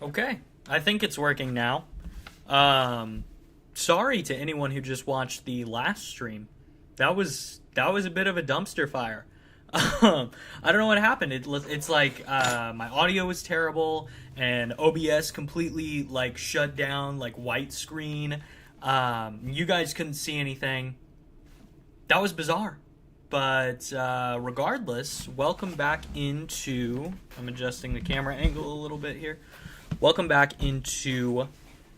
Okay, I think it's working now. Sorry to anyone who just watched the last stream. That was a bit of a dumpster fire. I don't know what happened. It's like my audio was terrible, and OBS completely like shut down, like white screen. You guys couldn't see anything. That was bizarre. But regardless, welcome back into... I'm adjusting the camera angle a little bit here. Welcome back into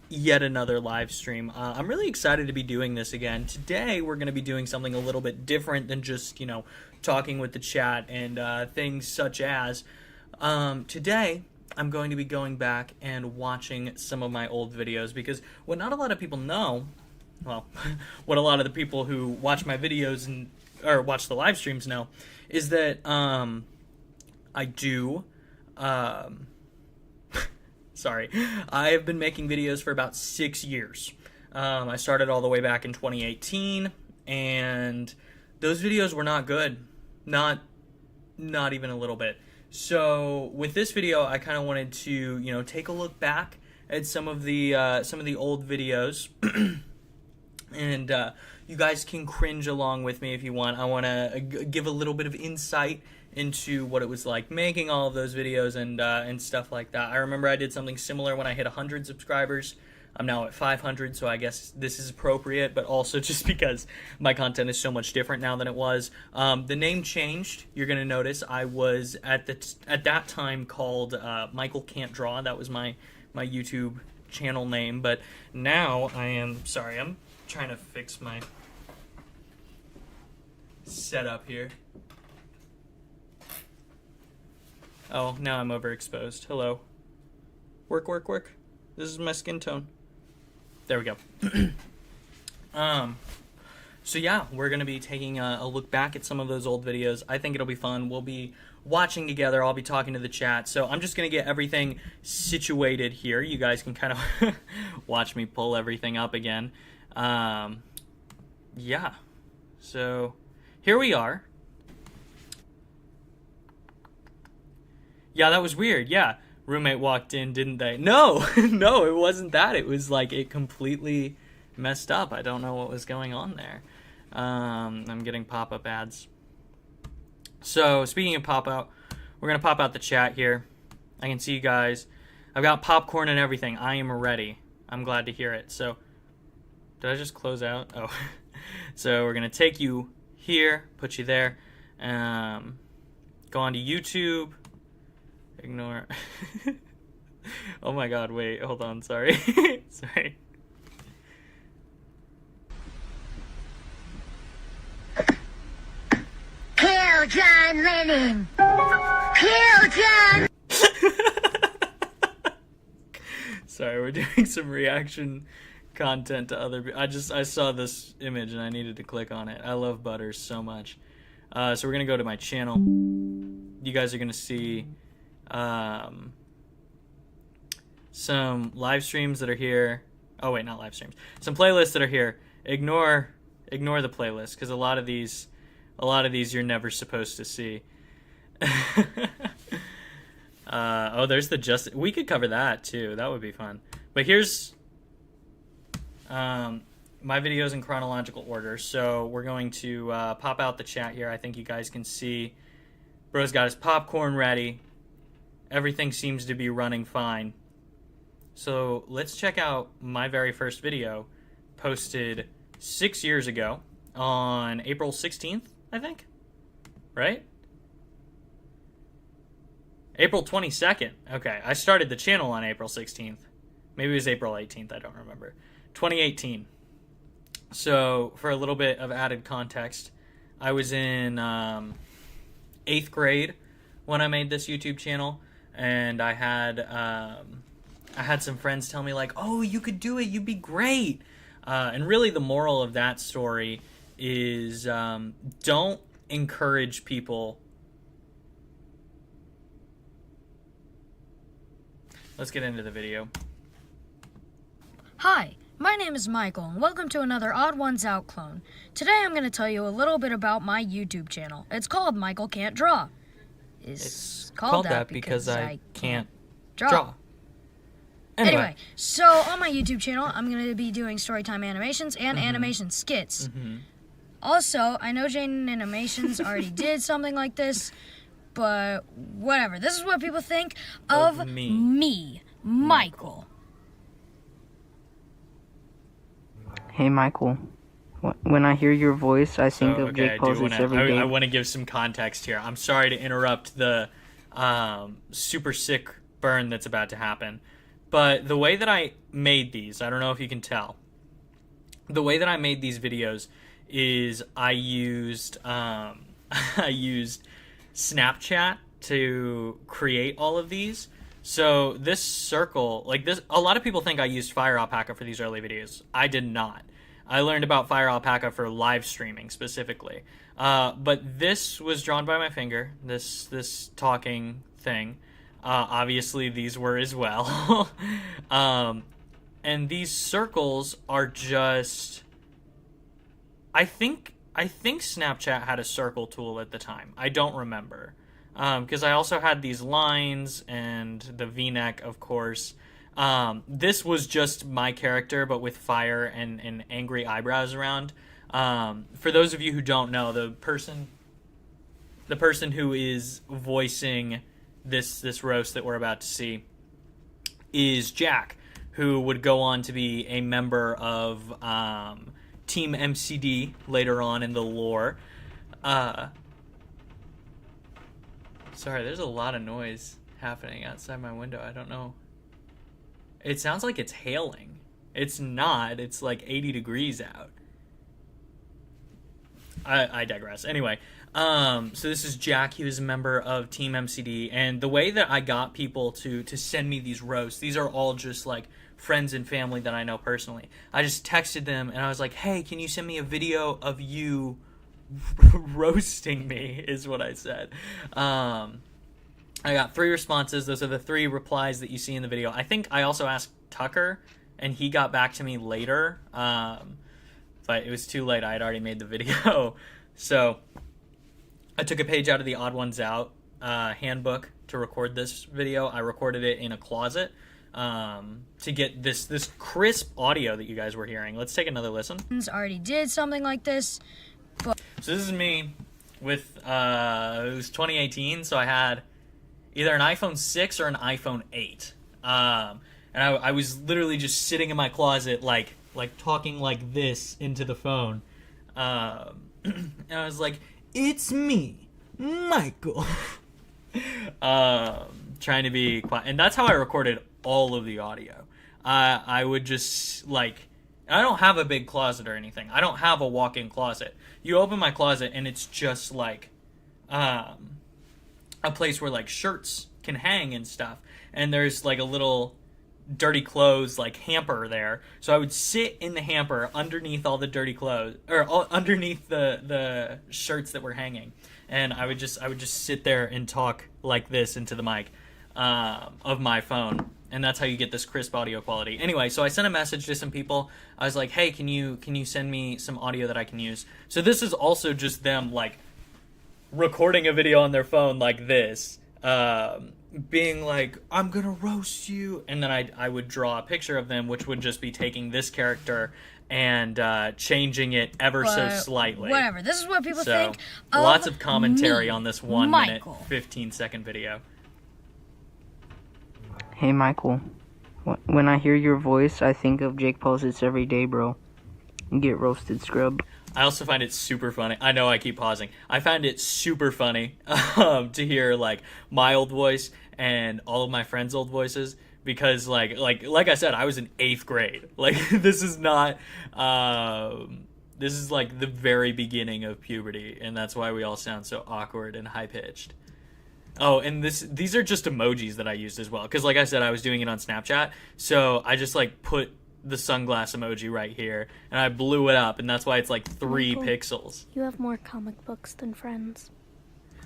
yet another live stream. I'm really excited to be doing this again. Today, we're going to be doing something a little bit different than just, talking with the chat and things such as... today, I'm going to be going back and watching some of my old videos because what not a lot of people know... Well, what a lot of the people who watch my videos or watch the live streams know is that I do... Sorry. I have been making videos for about 6 years. I started all the way back in 2018, and those videos were not good. Not even a little bit. So with this video, I kind of wanted to, take a look back at some of the old videos, and you guys can cringe along with me if you want. I want to give a little bit of insight into what it was like making all of those videos and stuff like that. I remember I did something similar when I hit 100 subscribers. I'm now at 500, so I guess this is appropriate, but also just because my content is so much different now than it was. The name changed. You're going to notice I was at that time called Michael Can't Draw. That was my YouTube channel name, but now I am... Sorry, I'm trying to fix my setup here. Oh, now I'm overexposed. Hello. Work. This is my skin tone. There we go. So yeah, we're going to be taking a look back at some of those old videos. I think it'll be fun. We'll be watching together. I'll be talking to the chat. So I'm just going to get everything situated here. You guys can kind of watch me pull everything up again. Yeah. So here we are. Yeah, that was weird. Yeah. Roommate walked in, didn't they? No, no, it wasn't that. It was like it completely messed up. I don't know what was going on there. I'm getting pop-up ads. So speaking of pop-out, we're going to pop out the chat here. I can see you guys. I've got popcorn and everything. I am ready. I'm glad to hear it. So did I just close out? Oh. So we're going to take you here, put you there. Go on to YouTube. Ignore. Oh my god, wait, hold on, sorry. Sorry. Kill John Lennon! Kill John! Sorry, we're doing some reaction content to other people. I saw this image and I needed to click on it. I love Butters so much. So we're gonna go to my channel. You guys are gonna see some live streams that are here. Oh wait, not live streams. Some playlists that are here. Ignore the playlist because a lot of these you're never supposed to see. Oh, there's the we could cover that too. That would be fun. But here's my videos in chronological order. So we're going to pop out the chat here. I think you guys can see. Bro's got his popcorn ready. Everything seems to be running fine. So let's check out my very first video posted 6 years ago on April 16th, I think, right? April 22nd. Okay, I started the channel on April 16th. Maybe it was April 18th, I don't remember. 2018. So for a little bit of added context, I was in 8th grade when I made this YouTube channel. And I had some friends tell me like, oh, you could do it, you'd be great. And really the moral of that story is don't encourage people. Let's get into the video. Hi, my name is Michael, and welcome to another Odd Ones Out clone. Today I'm going to tell you a little bit about my YouTube channel. It's called Michael Can't Draw. It's called that because I can't draw. Anyway, so on my YouTube channel, I'm going to be doing storytime animations and animation skits. Also, I know Jane Animations already did something like this, but whatever. This is what people think of me, Michael. Hey, Michael. When I hear your voice, I think of Jake Poses every day. I want to give some context here. I'm sorry to interrupt the super sick burn that's about to happen. But the way that I made these, I don't know if you can tell. The way that I made these videos is I used Snapchat to create all of these. So this circle, like this, a lot of people think I used Fire Alpaca for these early videos. I did not. I learned about Fire Alpaca for live streaming specifically. But this was drawn by my finger, this talking thing. Obviously these were as well. And these circles are just, I think Snapchat had a circle tool at the time. I don't remember. Because I also had these lines and the V-neck, of course. This was just my character, but with fire and angry eyebrows around. For those of you who don't know, the person who is voicing this roast that we're about to see is Jack, who would go on to be a member of Team MCD later on in the lore. Sorry, there's a lot of noise happening outside my window. I don't know. It sounds like it's hailing. It's not. It's like 80 degrees out. I digress. Anyway, so this is Jack. He was a member of Team MCD. And the way that I got people to send me these roasts, these are all just like friends and family that I know personally. I just texted them and I was like, hey, can you send me a video of you roasting me, is what I said. I got 3 responses. Those are the 3 replies that you see in the video. I think I also asked Tucker, and he got back to me later, but it was too late. I had already made the video. So I took a page out of the Odd Ones Out handbook to record this video. I recorded it in a closet to get this crisp audio that you guys were hearing. Let's take another listen. Already did something like this. So this is me with, it was 2018, so I had either an iPhone 6 or an iPhone 8. And I was literally just sitting in my closet, like talking like this into the phone. And I was like, it's me, Michael. Trying to be quiet. And that's how I recorded all of the audio. I would just, like, I don't have a big closet or anything. I don't have a walk-in closet. You open my closet and it's just like a place where like shirts can hang and stuff. And there's like a little dirty clothes like hamper there. So I would sit in the hamper underneath all the dirty clothes, or underneath the shirts that were hanging. And I would just sit there and talk like this into the mic of my phone. And that's how you get this crisp audio quality. Anyway, so I sent a message to some people. I was like, hey, can you send me some audio that I can use? So this is also just them, like, recording a video on their phone like this, being like, I'm gonna roast you. And then I would draw a picture of them, which would just be taking this character and changing it ever so slightly. Whatever. This is what people think of lots of commentary on this 1 minute, Michael. 15-second video. Hey, Michael. When I hear your voice, I think of Jake Poses every day, bro. Get roasted, scrub. I also find it super funny. I know I keep pausing. I find it super funny to hear like my old voice and all of my friends' old voices, because like I said, I was in 8th grade. Like this is not this is like the very beginning of puberty, and that's why we all sound so awkward and high pitched. Oh, and these are just emojis that I used as well, because like I said, I was doing it on Snapchat, so I just like put the sunglass emoji right here, and I blew it up, and that's why it's like 3 Michael, pixels. You have more comic books than friends.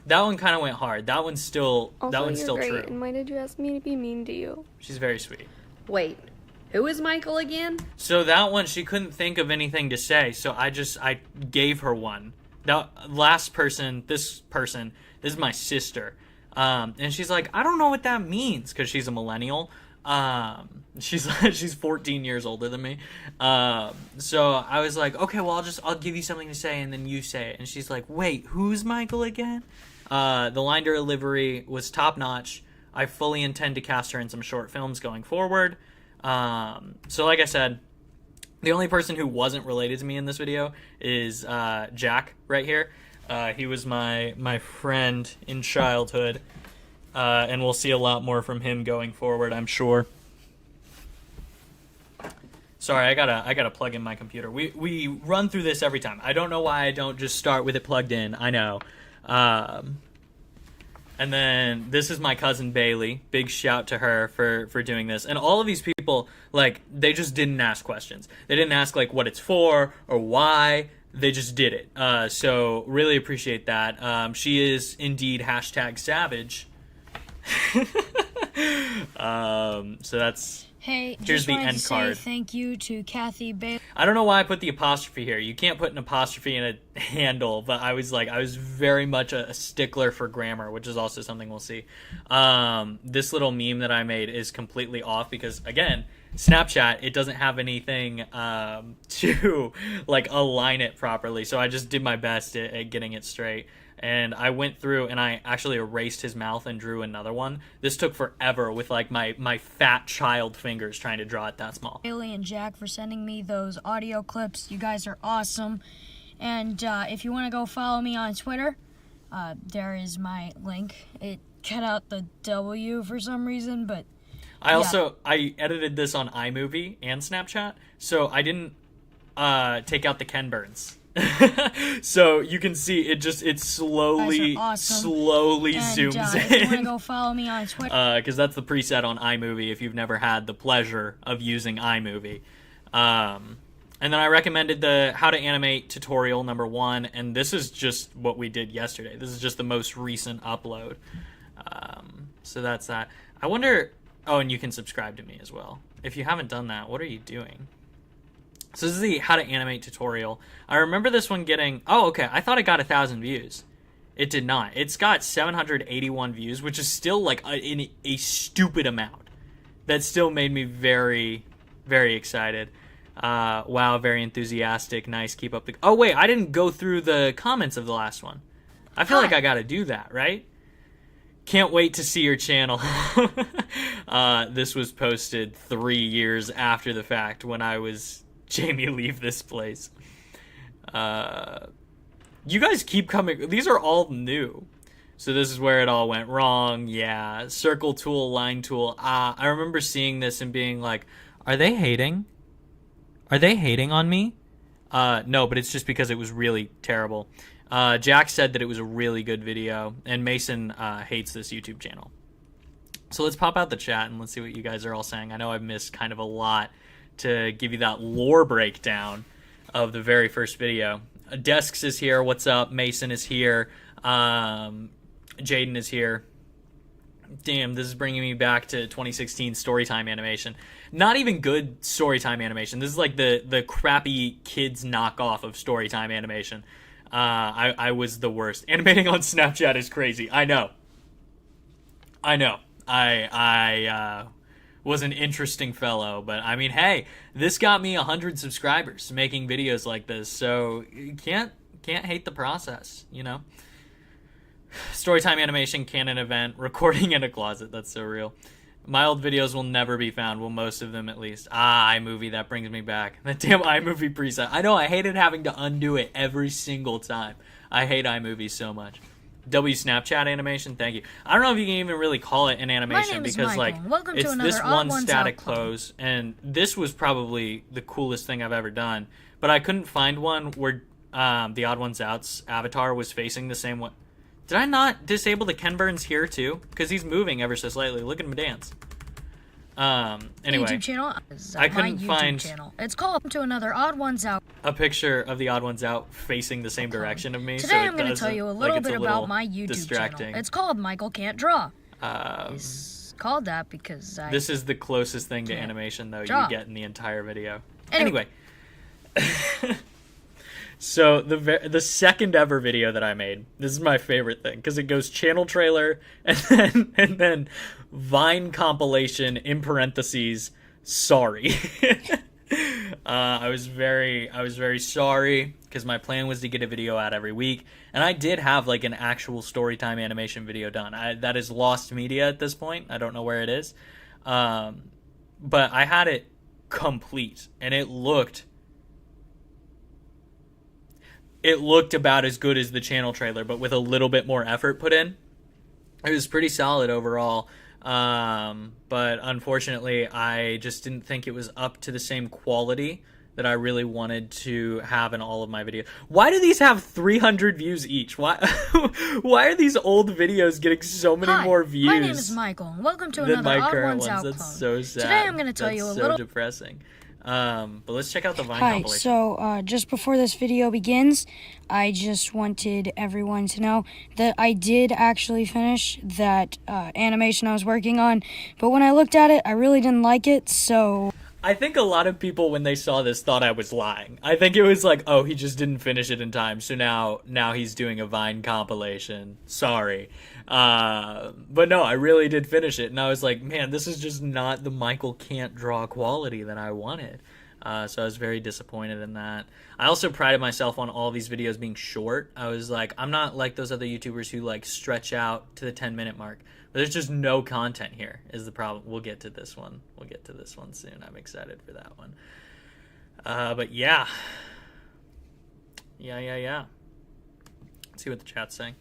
That one kind of went hard. That one's still Great, true. and why did you ask me to be mean to you? She's very sweet. Wait, who is Michael again? So that one, she couldn't think of anything to say, so I gave her one. That last person, this is my sister. And she's like, I don't know what that means, because she's a millennial. She's 14 years older than me. So I was like, okay, well, I'll give you something to say, and then you say it. And she's like, wait, who's Michael again? The line delivery was top notch. I fully intend to cast her in some short films going forward. So like I said, the only person who wasn't related to me in this video is Jack right here. He was my friend in childhood, and we'll see a lot more from him going forward, I'm sure. Sorry, I gotta plug in my computer. We run through this every time. I don't know why I don't just start with it plugged in. I know. And then this is my cousin Bailey. Big shout to her for doing this. And all of these people, like, they just didn't ask questions. They didn't ask, like, what it's for or why. They just did it. So really appreciate that. She is indeed #savage. So that's... Hey, here's just the wanted end to card. say thank you to Kathy Bailey. I don't know why I put the apostrophe here. You can't put an apostrophe in a handle, but I was very much a stickler for grammar, which is also something we'll see. This little meme that I made is completely off because, again, Snapchat, it doesn't have anything to like align it properly. So I just did my best at getting it straight. And I went through and I actually erased his mouth and drew another one. This took forever with like my fat child fingers trying to draw it that small. Bailey and Jack for sending me those audio clips. You guys are awesome. And if you want to go follow me on Twitter, there is my link. It cut out the W for some reason, but I edited this on iMovie and Snapchat, so I didn't take out the Ken Burns. So you can see it slowly awesome. zooms if you want to in, go follow me on Twitter, because that's the preset on iMovie if you've never had the pleasure of using iMovie. And then I recommended the how to animate tutorial #1, and this is just what we did yesterday. This is just the most recent upload. So that's that. I wonder... Oh, and you can subscribe to me as well. If you haven't done that, what are you doing? So this is the how to animate tutorial. I remember this one getting... Oh, okay. I thought it got 1,000 views. It did not. It's got 781 views, which is still like a stupid amount. That still made me very, very excited. Wow, very enthusiastic. Nice. Keep up the... Oh, wait. I didn't go through the comments of the last one. I feel like I got to do that, right? Can't wait to see your channel. This was posted 3 years after the fact when I was... Jamie, leave this place. You guys keep coming. These are all new. So this is where it all went wrong. Yeah. Circle tool, line tool. I remember seeing this and being like, are they hating? Are they hating on me? No, but it's just because it was really terrible. Jack said that it was a really good video, and Mason hates this YouTube channel. So let's pop out the chat and let's see what you guys are all saying. I know I've missed kind of a lot to give you that lore breakdown of the very first video. Desks is here. What's up? Mason is here. Jaden is here. Damn, this is bringing me back to 2016 Storytime animation. Not even good Storytime animation. This is like the crappy kids knockoff of Storytime animation. I was the worst. Animating on Snapchat is crazy. I know. I was an interesting fellow, but I mean, hey, this got me 100 subscribers making videos like this, so you can't hate the process, you know? Storytime animation, canon event, recording in a closet. That's so real. My old videos will never be found. Well, most of them at least. iMovie, that brings me back. That damn iMovie preset. I know, I hated having to undo it every single time. I hate iMovie so much. Snapchat animation, thank you. I don't know if you can even really call it an animation because like it's this one static pose, and this was probably the coolest thing I've ever done. But I couldn't find one where the Odd Ones Out's avatar was facing the same way. Did I not disable the Ken Burns here too? Because he's moving ever so slightly. Look at him dance. Anyway, YouTube channel. I couldn't find channel. It's called to another Odd Ones Out. A picture of the Odd Ones Out facing the same direction of me. Today so I'm going to tell you a little bit about my YouTube distracting. channel. It's called Michael Can't Draw. It's called that because this is the closest thing to animation though draw. you get in the entire video. Anyway. So the second ever video that I made, this is my favorite thing because it goes channel trailer and then Vine compilation in parentheses. Sorry. I was very sorry because my plan was to get a video out every week, and I did have like an actual storytime animation video done. That is lost media at this point. I don't know where it is, but I had it complete, and it looked about as good as the channel trailer, but with a little bit more effort put in. It was pretty solid overall. But unfortunately, I just didn't think it was up to the same quality that I really wanted to have in all of my videos. Why do these have 300 views each? Why are these old videos getting so many more views? My name is Michael, and welcome to another Odd Ones Out clone. That's so sad. Today I'm going to tell you a little... That's so depressing. But let's check out the Vine Hi, compilation. so just before this video begins, I just wanted everyone to know that I did actually finish that animation I was working on, but when I looked at it, I really didn't like it, so... I think a lot of people, when they saw this, thought I was lying. I think it was like, oh, he just didn't finish it in time, so now he's doing a Vine compilation. Sorry. But no, I really did finish it, and I was like, man, this is just not the Michael can't draw quality that I wanted. So I was very disappointed in that. I also prided myself on all these videos being short. I was like, I'm not like those other YouTubers who like stretch out to the 10-minute mark. But there's just no content here is the problem. We'll get to this one. We'll get to this one soon. I'm excited for that one. But yeah. Yeah. Let's see what the chat's saying.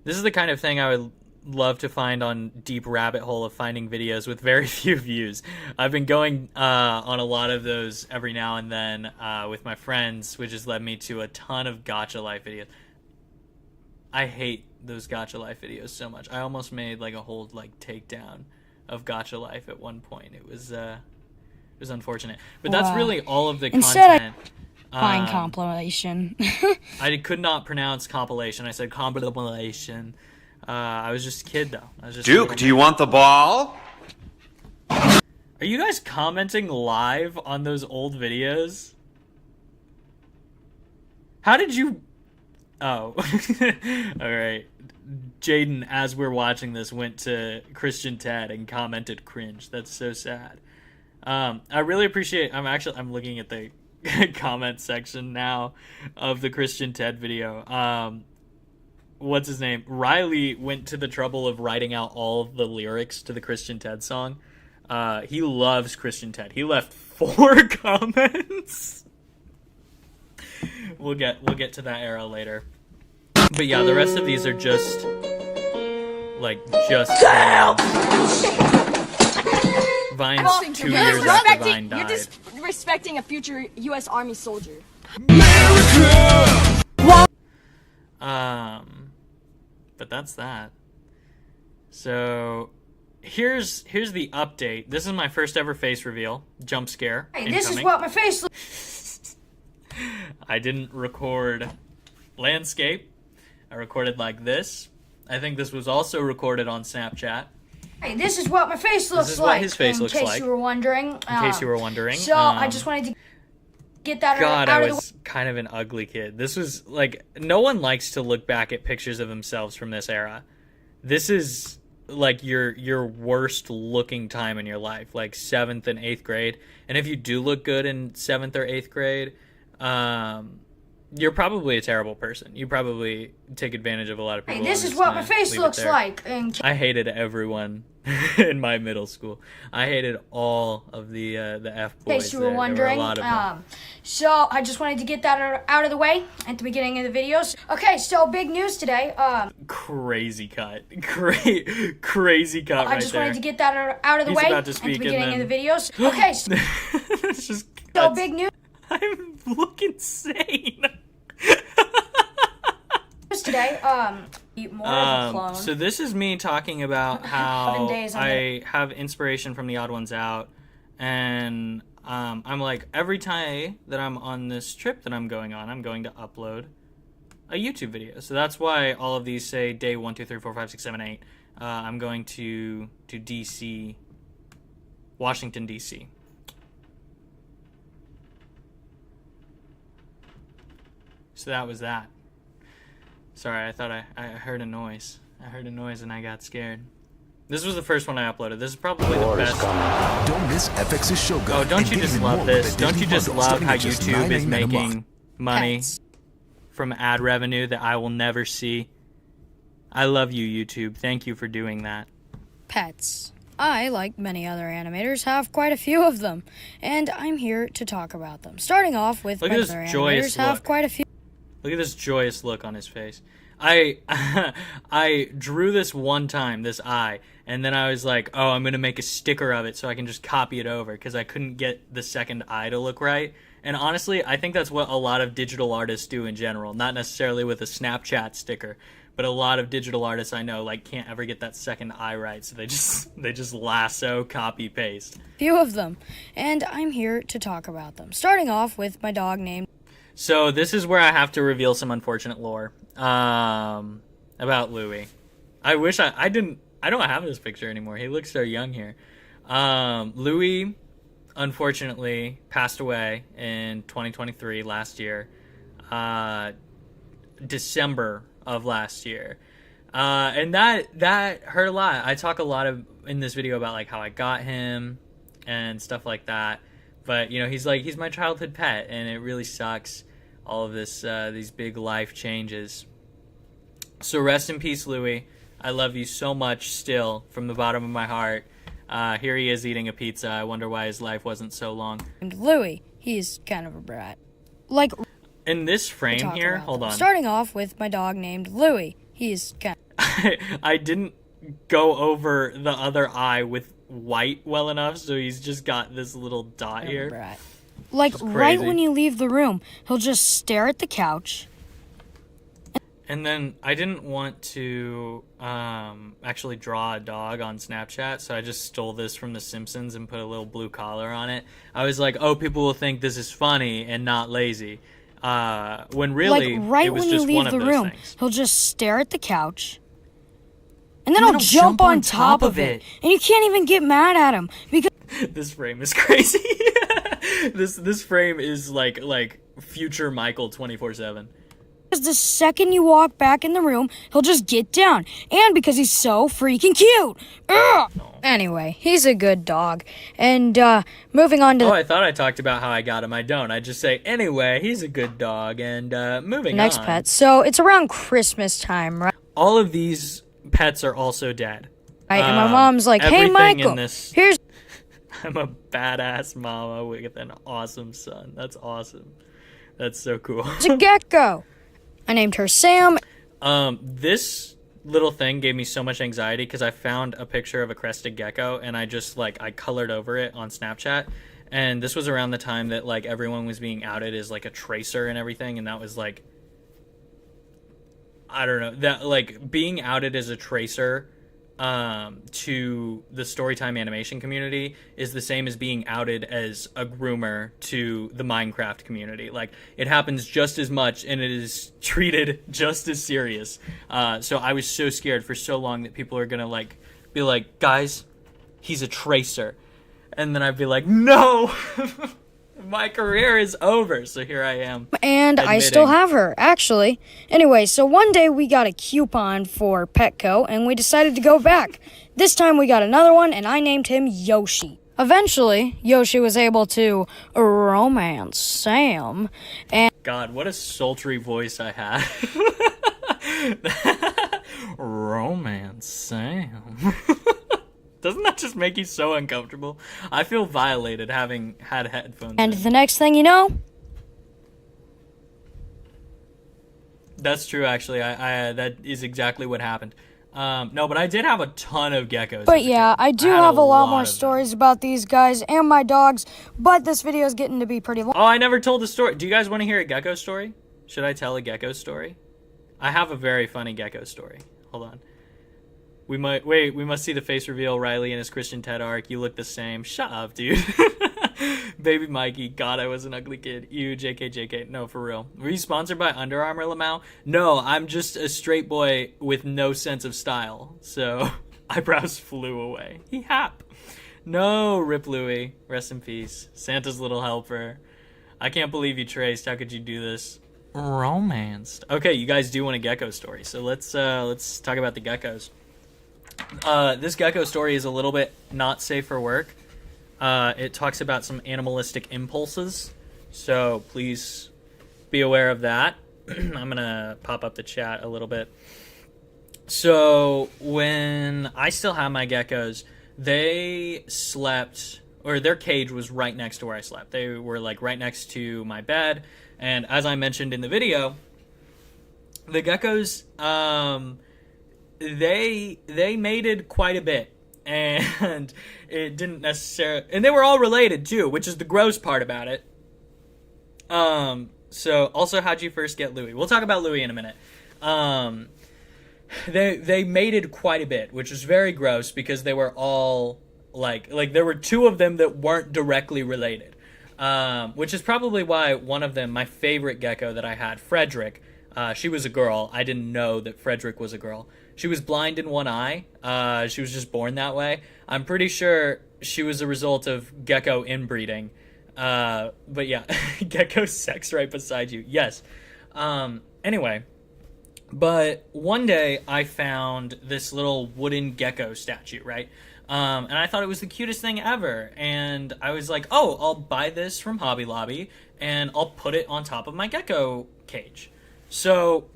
This is the kind of thing I would love to find on deep rabbit hole of finding videos with very few views. I've been going on a lot of those every now and then with my friends, which has led me to a ton of Gacha Life videos. I hate those Gacha Life videos so much. I almost made like a whole like takedown of Gacha Life at one point. It was unfortunate, but that's really all of the content. Fine compilation. I could not pronounce compilation. I said compilation. I was just a kid though. I was just Duke, do you want the ball? Are you guys commenting live on those old videos? How did you... Oh. Alright. Jaden, as we're watching this, went to Christian Ted and commented cringe. That's so sad. I really appreciate... I'm looking at the comment section now of the Christian Ted video. What's his name? Riley went to the trouble of writing out all of the lyrics to the Christian Ted song. He loves Christian Ted. He left 4 comments. We'll get to that era later. But yeah, the rest of these are just Vine's 2 years after Vine died. You're disrespecting a future U.S. Army soldier. But that's that. So here's the update. This is my first ever face reveal. Jump scare. Hey, this is what my face looks. I didn't record landscape. I recorded like this. I think this was also recorded on Snapchat. Hey, this is what my face looks like. This is what his face looks like. In case you were wondering. So I just wanted to get that God, out I of the way. was kind of an ugly kid. This was like, no one likes to look back at pictures of themselves from this era. This is like your worst looking time in your life, like 7th and 8th grade. And if you do look good in 7th or 8th grade, you're probably a terrible person. You probably take advantage of a lot of people. Hey, this is what my face looks like. I hated everyone in my middle school. I hated all of the F boys. In case you were wondering, there were a lot of them. So I just wanted to get that out of the way at the beginning of the videos. Okay, so big news today. Crazy cut, crazy cut. I just wanted to get that out of the way about to at speak the beginning and of the videos. Okay, it's just so big news I'm looking insane. today. More of a clone. So this is me talking about how 7 days I have inspiration from the Odd Ones Out, and I'm like, every time that I'm on this trip that I'm going on, I'm going to upload a YouTube video. So that's why all of these say day 1, 2, 3, 4, 5, 6, 7, 8. I'm going to DC, Washington DC. So that was that. Sorry, I thought I heard a noise. I heard a noise and I got scared. This was the first one I uploaded. This is probably the best. Don't miss FX's Shogun. Oh, don't you just love this? Don't you just love how YouTube is making money from ad revenue that I will never see? I love you, YouTube. Thank you for doing that. Pets. I, like many other animators, have quite a few of them, and I'm here to talk about them. Starting off with Look at many this other joyous animators have look. quite a few. Look at this joyous look on his face. I drew this one time, this eye, and then I was like, oh, I'm going to make a sticker of it so I can just copy it over because I couldn't get the second eye to look right. And honestly, I think that's what a lot of digital artists do in general, not necessarily with a Snapchat sticker, but a lot of digital artists I know like can't ever get that second eye right, so they just lasso, copy, paste. Few of them, and I'm here to talk about them. Starting off with my dog named... So this is where I have to reveal some unfortunate lore about Louie. I wish I don't have this picture anymore. He looks so young here. Louie, unfortunately, passed away in 2023, last year. December of last year. And that hurt a lot. I talk a lot in this video about like how I got him and stuff like that. But you know, he's my childhood pet, and it really sucks. All of this, these big life changes. So rest in peace, Louie. I love you so much still from the bottom of my heart. Here he is eating a pizza. I wonder why his life wasn't so long. Louie. He's kind of a brat. Like... In this frame here, hold on. Starting off with my dog named Louie. He's kind of... I didn't go over the other eye with white well enough, so he's just got this little dot here. Brat. Like, right when you leave the room, he'll just stare at the couch. And then I didn't want to actually draw a dog on Snapchat, so I just stole this from The Simpsons and put a little blue collar on it. I was like, oh, people will think this is funny and not lazy. When really, like, right it was when just you one leave of the those room, things. he'll just stare at the couch. And then he'll jump on top of it. And you can't even get mad at him because... This frame is crazy. This frame is like future Michael 24/7. Because the second you walk back in the room, he'll just get down. And because he's so freaking cute. Ugh! Anyway, he's a good dog. And moving on to... Oh, I thought I talked about how I got him. I don't. I just say, anyway, he's a good dog. And moving on. Next pet. So it's around Christmas time, right? All of these pets are also dead. Right, and my mom's like, hey, everything Michael, in this- here's... I'm a badass mama with an awesome son. That's awesome. That's so cool. It's a gecko. I named her Sam. This little thing gave me so much anxiety because I found a picture of a crested gecko and I just I colored over it on Snapchat. And this was around the time that everyone was being outed as a tracer and everything, and that was I don't know, that being outed as a tracer to the Storytime animation community is the same as being outed as a groomer to the Minecraft community. It happens just as much and it is treated just as serious. So I was so scared for so long that people are gonna be like, guys, he's a tracer. And then I'd be like, no! My career is over, so here I am. And I still have her, actually. Anyway, so one day we got a coupon for Petco, and we decided to go back. This time we got another one, and I named him Yoshi. Eventually, Yoshi was able to romance Sam, and... God, what a sultry voice I had. Romance Sam. Doesn't that just make you so uncomfortable? I feel violated having had headphones And in. the next thing you know... That's true, actually. I that is exactly what happened. No, but I did have a ton of geckos. But yeah, I do have a lot more stories about these guys and my dogs, but this video is getting to be pretty long. Oh, I never told the story. Do you guys want to hear a gecko story? Should I tell a gecko story? I have a very funny gecko story. Hold on. We must see the face reveal. Riley and his Christian TED arc. You look the same. Shut up, dude. Baby Mikey. God, I was an ugly kid. You, JK. No, for real. Were you sponsored by Under Armour, Lamau? No, I'm just a straight boy with no sense of style. So, eyebrows flew away. He hap. No, Rip Louie. Rest in peace. Santa's little helper. I can't believe you traced. How could you do this? romanced. Okay, you guys do want a gecko story, so let's talk about the geckos. This gecko story is a little bit not safe for work. It talks about some animalistic impulses, so please be aware of that. I'm gonna pop up the chat a little bit. So when I still had my geckos, they slept, or their cage was right next to where I slept. They were like right next to my bed, and as I mentioned in the video, the geckos, they mated quite a bit, and it didn't necessarily, and they were all related too, which is the gross part about it. So also, how'd you first get Louis? We'll talk about Louis in a minute. They mated quite a bit, which was very gross because they were all like there were two of them that weren't directly related, which is probably why one of them, my favorite gecko that I had, Frederick, she was a girl. I didn't know that Frederick was a girl. She was blind in one eye. She was just born that way. I'm pretty sure she was a result of gecko inbreeding. But yeah, gecko sex right beside you. Yes. Anyway, but one day I found this little wooden gecko statue, right? And I thought it was the cutest thing ever. And I was like, oh, I'll buy this from Hobby Lobby and I'll put it on top of my gecko cage. So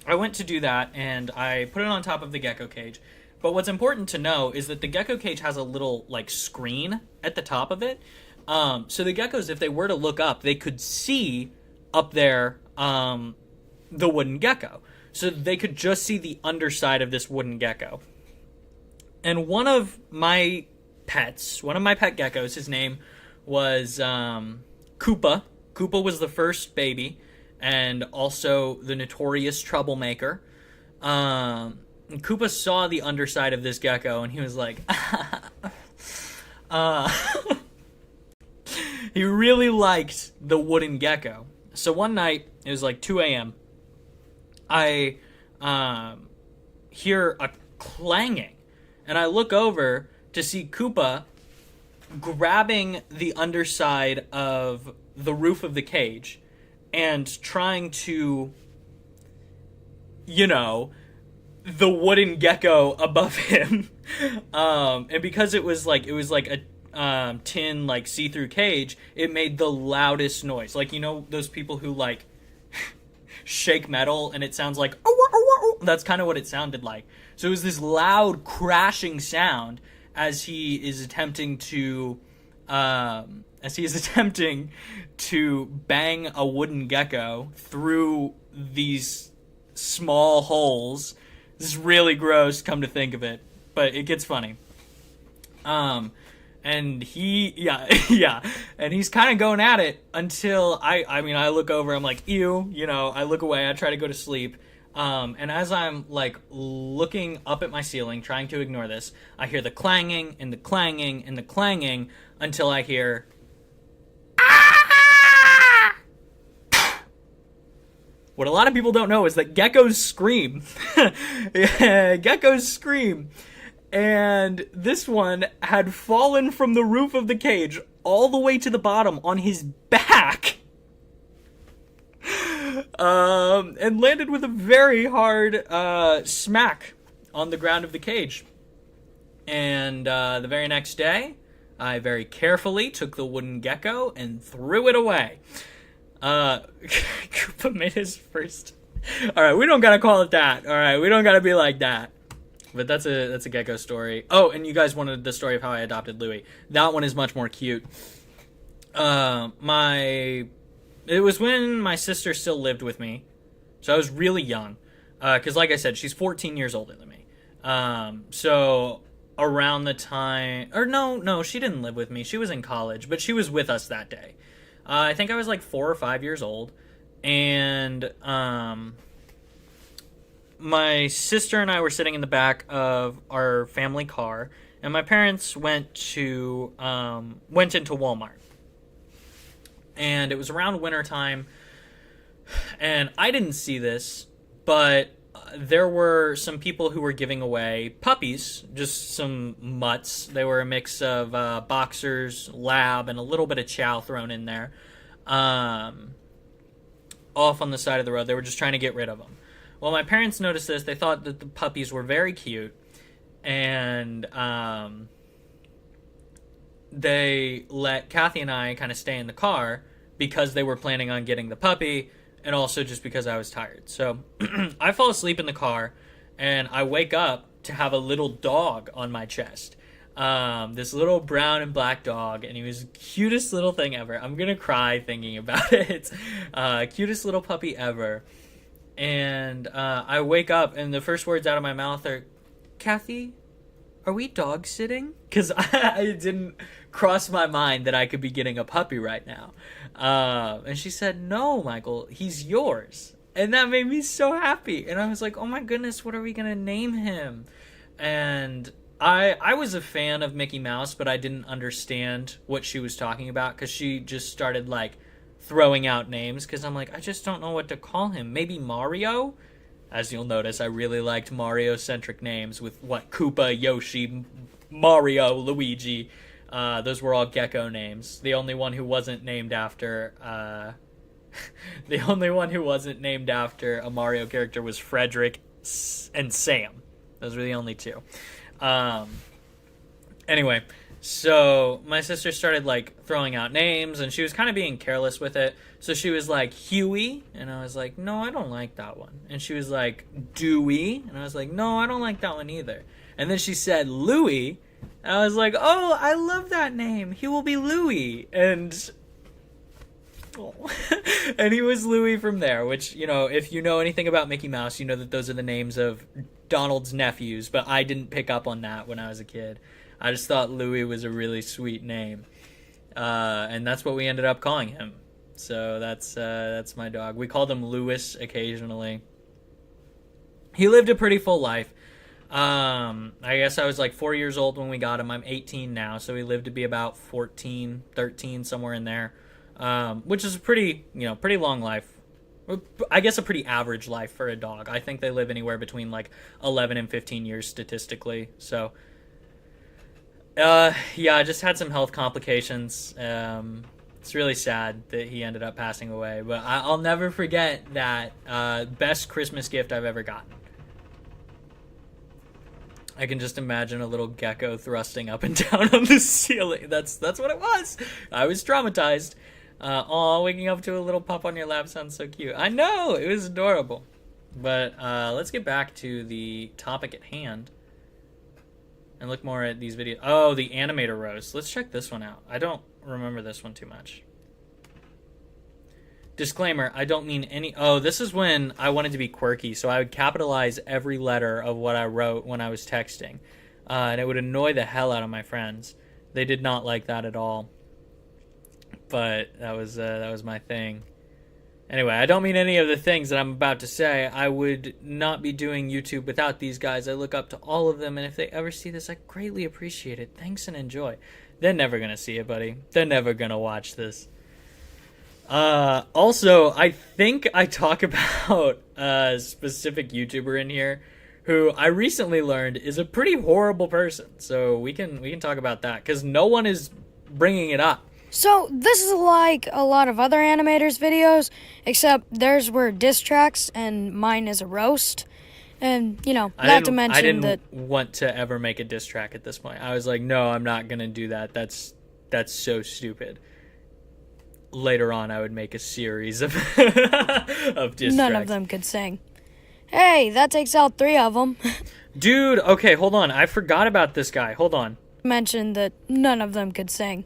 I went to do that and I put it on top of the gecko cage. But what's important to know is that the gecko cage has a little like screen at the top of it. So the geckos, if they were to look up, they could see up there the wooden gecko. So they could just see the underside of this wooden gecko. And one of my pet geckos, his name was Koopa. Koopa was the first baby and also the notorious troublemaker. Koopa saw the underside of this gecko and he was like, he really liked the wooden gecko. So one night, it was like 2 a.m., I hear a clanging, and I look over to see Koopa grabbing the underside of the roof of the cage and trying to, the wooden gecko above him. And because it was like a tin like see-through cage, it made the loudest noise. Like, those people who like shake metal and it sounds like that's kind of what it sounded like. So it was this loud crashing sound as he is attempting to bang a wooden gecko through these small holes. This is really gross, come to think of it, but it gets funny. And and he's kind of going at it until I look over, I'm like, ew, I look away, I try to go to sleep. And as I'm like looking up at my ceiling, trying to ignore this, I hear the clanging and the clanging and the clanging until I hear, ah! What a lot of people don't know is that geckos scream. Geckos scream. And this one had fallen from the roof of the cage all the way to the bottom on his back. And landed with a very hard smack on the ground of the cage. And the very next day, I very carefully took the wooden gecko and threw it away. Koopa made his first... Alright, we don't gotta call it that. Alright, we don't gotta be like that. But that's a gecko story. Oh, and you guys wanted the story of how I adopted Louis. That one is much more cute. It was when my sister still lived with me. So I was really young. Because like I said, she's 14 years older than me. So around the time... Or no, she didn't live with me. She was in college. But she was with us that day. I think I was like 4 or 5 years old. And... my sister and I were sitting in the back of our family car, and my parents went into Walmart. And it was around wintertime, and I didn't see this, but there were some people who were giving away puppies, just some mutts. They were a mix of boxers, lab, and a little bit of chow thrown in there. off on the side of the road. They were just trying to get rid of them. Well, my parents noticed this. They thought that the puppies were very cute, and they let Kathy and I kind of stay in the car because they were planning on getting the puppy, and also just because I was tired. So I fall asleep in the car, and I wake up to have a little dog on my chest. This little brown and black dog, and he was the cutest little thing ever. I'm gonna cry thinking about it. Cutest little puppy ever. And I wake up, and the first words out of my mouth are, "Kathy, are we dog sitting?" Because it didn't cross my mind that I could be getting a puppy right now. And she said, "No, Michael, he's yours." And that made me so happy. And I was like, oh my goodness, what are we gonna name him? And I was a fan of Mickey Mouse, but I didn't understand what she was talking about, because she just started like throwing out names, because I'm like, I just don't know what to call him. Maybe Mario? As you'll notice, I really liked Mario-centric names with Koopa, Yoshi, Mario, Luigi. Those were all gecko names. The only one who wasn't named after the only one who wasn't named after a Mario character was Frederick and Sam. Those were the only two. Anyway, so my sister started like throwing out names, and she was kind of being careless with it. So she was like, Huey, and I was like, no, I don't like that one. And she was like, Dewey, and I was like, no, I don't like that one either. And then she said Louie, and I was like, oh, I love that name. He will be Louie. And and he was Louie from there, which, you know, if you know anything about Mickey Mouse, you know that those are the names of Donald's nephews, but I didn't pick up on that when I was a kid. I just thought Louie was a really sweet name. And that's what we ended up calling him. So that's my dog. We called him Lewis occasionally. He lived a pretty full life. I guess I was like 4 years old when we got him. I'm 18 now, so he lived to be about 14, 13, somewhere in there. Which is a pretty long life. I guess a pretty average life for a dog. I think they live anywhere between like 11 and 15 years statistically. So, yeah, I just had some health complications. It's really sad that he ended up passing away, but I'll never forget that best Christmas gift I've ever gotten. I can just imagine a little gecko thrusting up and down on the ceiling. That's what it was. I was traumatized. Waking up to a little pup on your lap sounds so cute. I know, it was adorable. But let's get back to the topic at hand and look more at these videos. Oh, the animator roast. Let's check this one out. I don't remember this one too much. Disclaimer, I don't mean any... Oh, this is when I wanted to be quirky, so I would capitalize every letter of what I wrote when I was texting. And it would annoy the hell out of my friends. They did not like that at all. But that was my thing. Anyway, I don't mean any of the things that I'm about to say. I would not be doing YouTube without these guys. I look up to all of them, and if they ever see this, I greatly appreciate it. Thanks and enjoy. They're never going to see it, buddy. They're never going to watch this. Also, I think I talk about a specific YouTuber in here who I recently learned is a pretty horrible person. So we can talk about that, because no one is bringing it up. So this is like a lot of other animators' videos, except theirs were diss tracks and mine is a roast. And, you know, not to mention I didn't want to ever make a diss track at this point. I was like, no, I'm not going to do that. That's so stupid. Later on, I would make a series of of diss None tracks. of them could sing. Hey, that takes out 3 of them. Dude, okay, hold on. I forgot about this guy. Hold on. Mentioned that none of them could sing.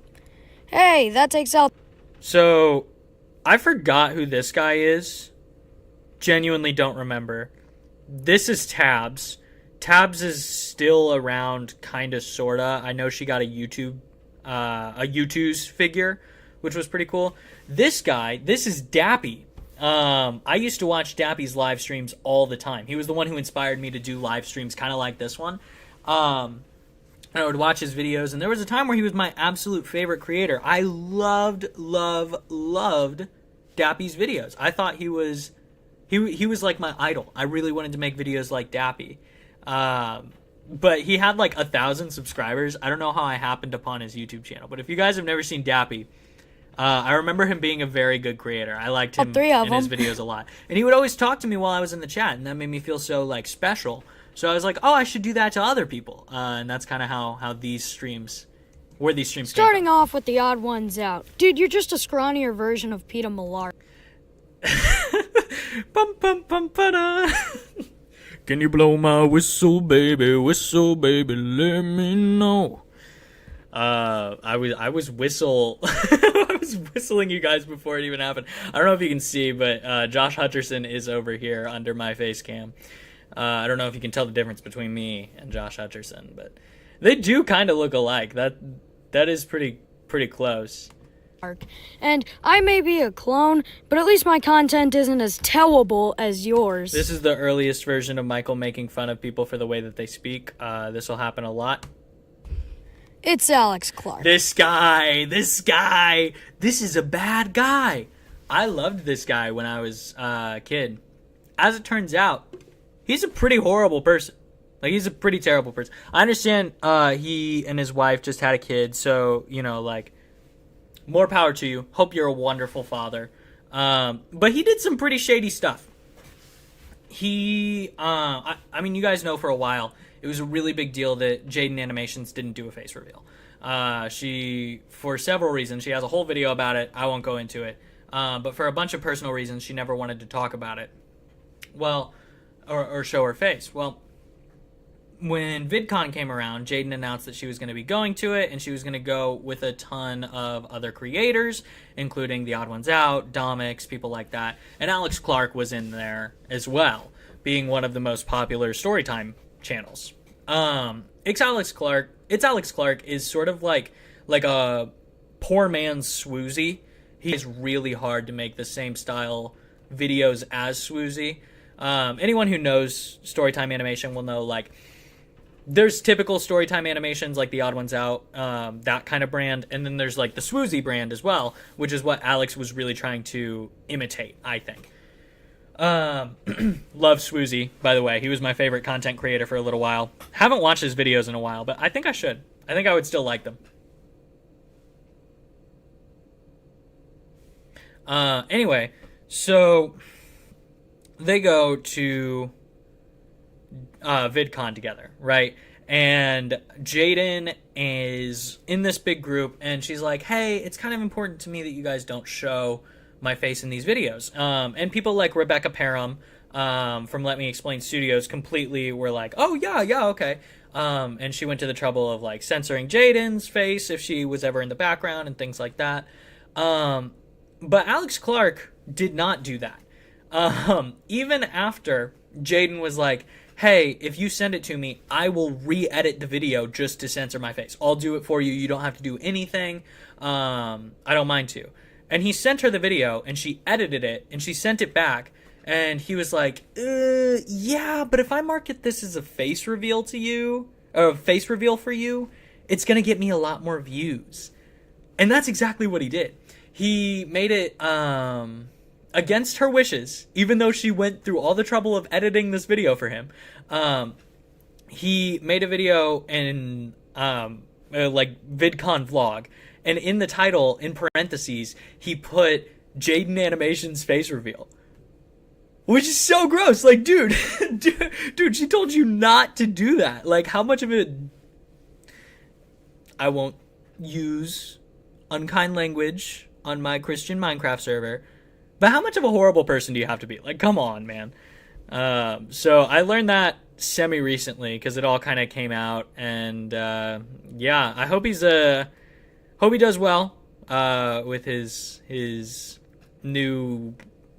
Hey, that takes out... So, I forgot who this guy is. Genuinely don't remember. This is Tabs. Tabs is still around, kinda, sorta. I know she got a YouTube's figure, which was pretty cool. This guy, this is Dappy. I used to watch Dappy's live streams all the time. He was the one who inspired me to do live streams kind of like this one. I would watch his videos, and there was a time where he was my absolute favorite creator. I loved Dappy's videos. I thought he was like my idol. I really wanted to make videos like Dappy. But he had like 1,000 subscribers. I don't know how I happened upon his YouTube channel, but if you guys have never seen Dappy, I remember him being a very good creator. I liked him three of in his them. videos a lot. And he would always talk to me while I was in the chat, and that made me feel so, like, special. So I was like, oh, I should do that to other people. And that's kind of how these streams, where these streams came Starting from. off with the odd ones out. Dude, you're just a scrawnier version of Peter Millar. Bum, bum, bum, ba-da. Can you blow my whistle, baby, let me know. I was I was whistling you guys before it even happened. I don't know if you can see, but Josh Hutcherson is over here under my face cam. I don't know if you can tell the difference between me and Josh Hutcherson, but they do kind of look alike. That is pretty close. And I may be a clone, but at least my content isn't as terrible as yours. This is the earliest version of Michael making fun of people for the way that they speak. This will happen a lot. It's Alex Clark. This guy, this is a bad guy. I loved this guy when I was a kid. As it turns out, he's a pretty horrible person. Like, he's a pretty terrible person. I understand he and his wife just had a kid, so, you know, like, more power to you. Hope you're a wonderful father. But he did some pretty shady stuff. I mean, you guys know for a while, it was a really big deal that Jaden Animations didn't do a face reveal. She, for several reasons, she has a whole video about it. I won't go into it. But for a bunch of personal reasons, she never wanted to talk about it. Well, or show her face. Well, when VidCon came around, Jaden announced that she was going to be going to it, and she was going to go with a ton of other creators, including The Odd Ones Out, Domix, people like that. And Alex Clark was in there as well, being one of the most popular Storytime channels. It's Alex Clark is sort of like a poor man's Swoozy. He's really hard to make the same style videos as Swoozy. Anyone who knows Storytime animation will know, like, there's typical Storytime animations like The Odd Ones Out, that kind of brand, and then there's like the Swoozy brand as well, which is what Alex was really trying to imitate, I think. Love Swoozy, by the way. He was my favorite content creator for a little while. Haven't watched his videos in a while, but I think I should. I think I would still like them. Anyway, so they go to VidCon together, right? And Jaden is in this big group, and she's like, hey, it's kind of important to me that you guys don't show my face in these videos. And people like Rebecca Parham from Let Me Explain Studios completely were like, oh, yeah, okay. And she went to the trouble of, like, censoring Jaden's face if she was ever in the background and things like that. But Alex Clark did not do that. Even after Jaden was like, hey, if you send it to me, I will re-edit the video just to censor my face. I'll do it for you. You don't have to do anything. I don't mind to. And he sent her the video, and she edited it, and she sent it back, and he was like, yeah, but if I market this as a face reveal to you, or a face reveal for you, it's going to get me a lot more views. And that's exactly what he did. He made it, against her wishes, even though she went through all the trouble of editing this video for him, he made a video in, like, VidCon vlog, and in the title, in parentheses, he put Jaden Animations face reveal. Which is so gross. Like, dude, dude, she told you not to do that. Like, how much of it... I won't use unkind language on my Christian Minecraft server, but how much of a horrible person do you have to be? Like, come on, man. So I learned that semi-recently, because it all kind of came out, and, yeah, I hope hope he does well with his new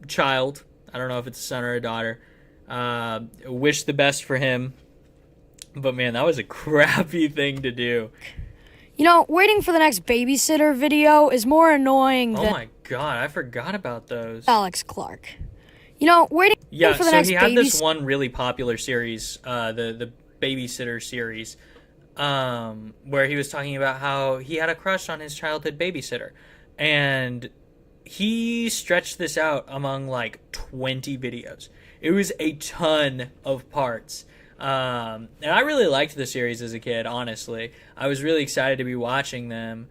child. I don't know if it's a son or a daughter. Wish the best for him. But man, that was a crappy thing to do. You know, waiting for the next babysitter video is more annoying Oh than my god, I forgot about those. Alex Clark. You know, waiting for the next he had this one really popular series, the Babysitter series, where he was talking about how he had a crush on his childhood babysitter. And he stretched this out among like 20 videos. It was a ton of parts. And I really liked the series as a kid, honestly. I was really excited to be watching them.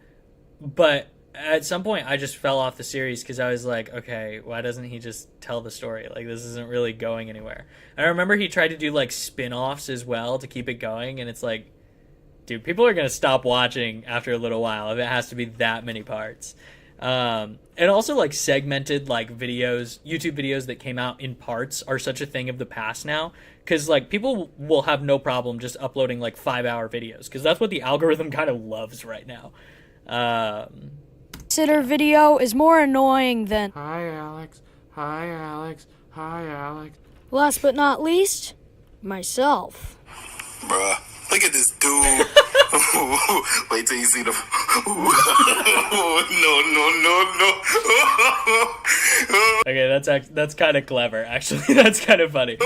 But at some point I just fell off the series because I was like, okay, why doesn't he just tell the story? Like, this isn't really going anywhere. And I remember he tried to do like spin-offs as well to keep it going, and it's like, dude, people are gonna stop watching after a little while if it has to be that many parts. And also like segmented like videos, YouTube videos that came out in parts are such a thing of the past now, because like people will have no problem just uploading like 5-hour videos because that's what the algorithm kind of loves right now. Consider video is more annoying than. Hi, Alex. Hi, Alex. Hi, Alex. Last but not least, myself. Bruh, look at this dude. Wait till you see the. No. Okay, that's kind of clever. Actually, that's kind of funny.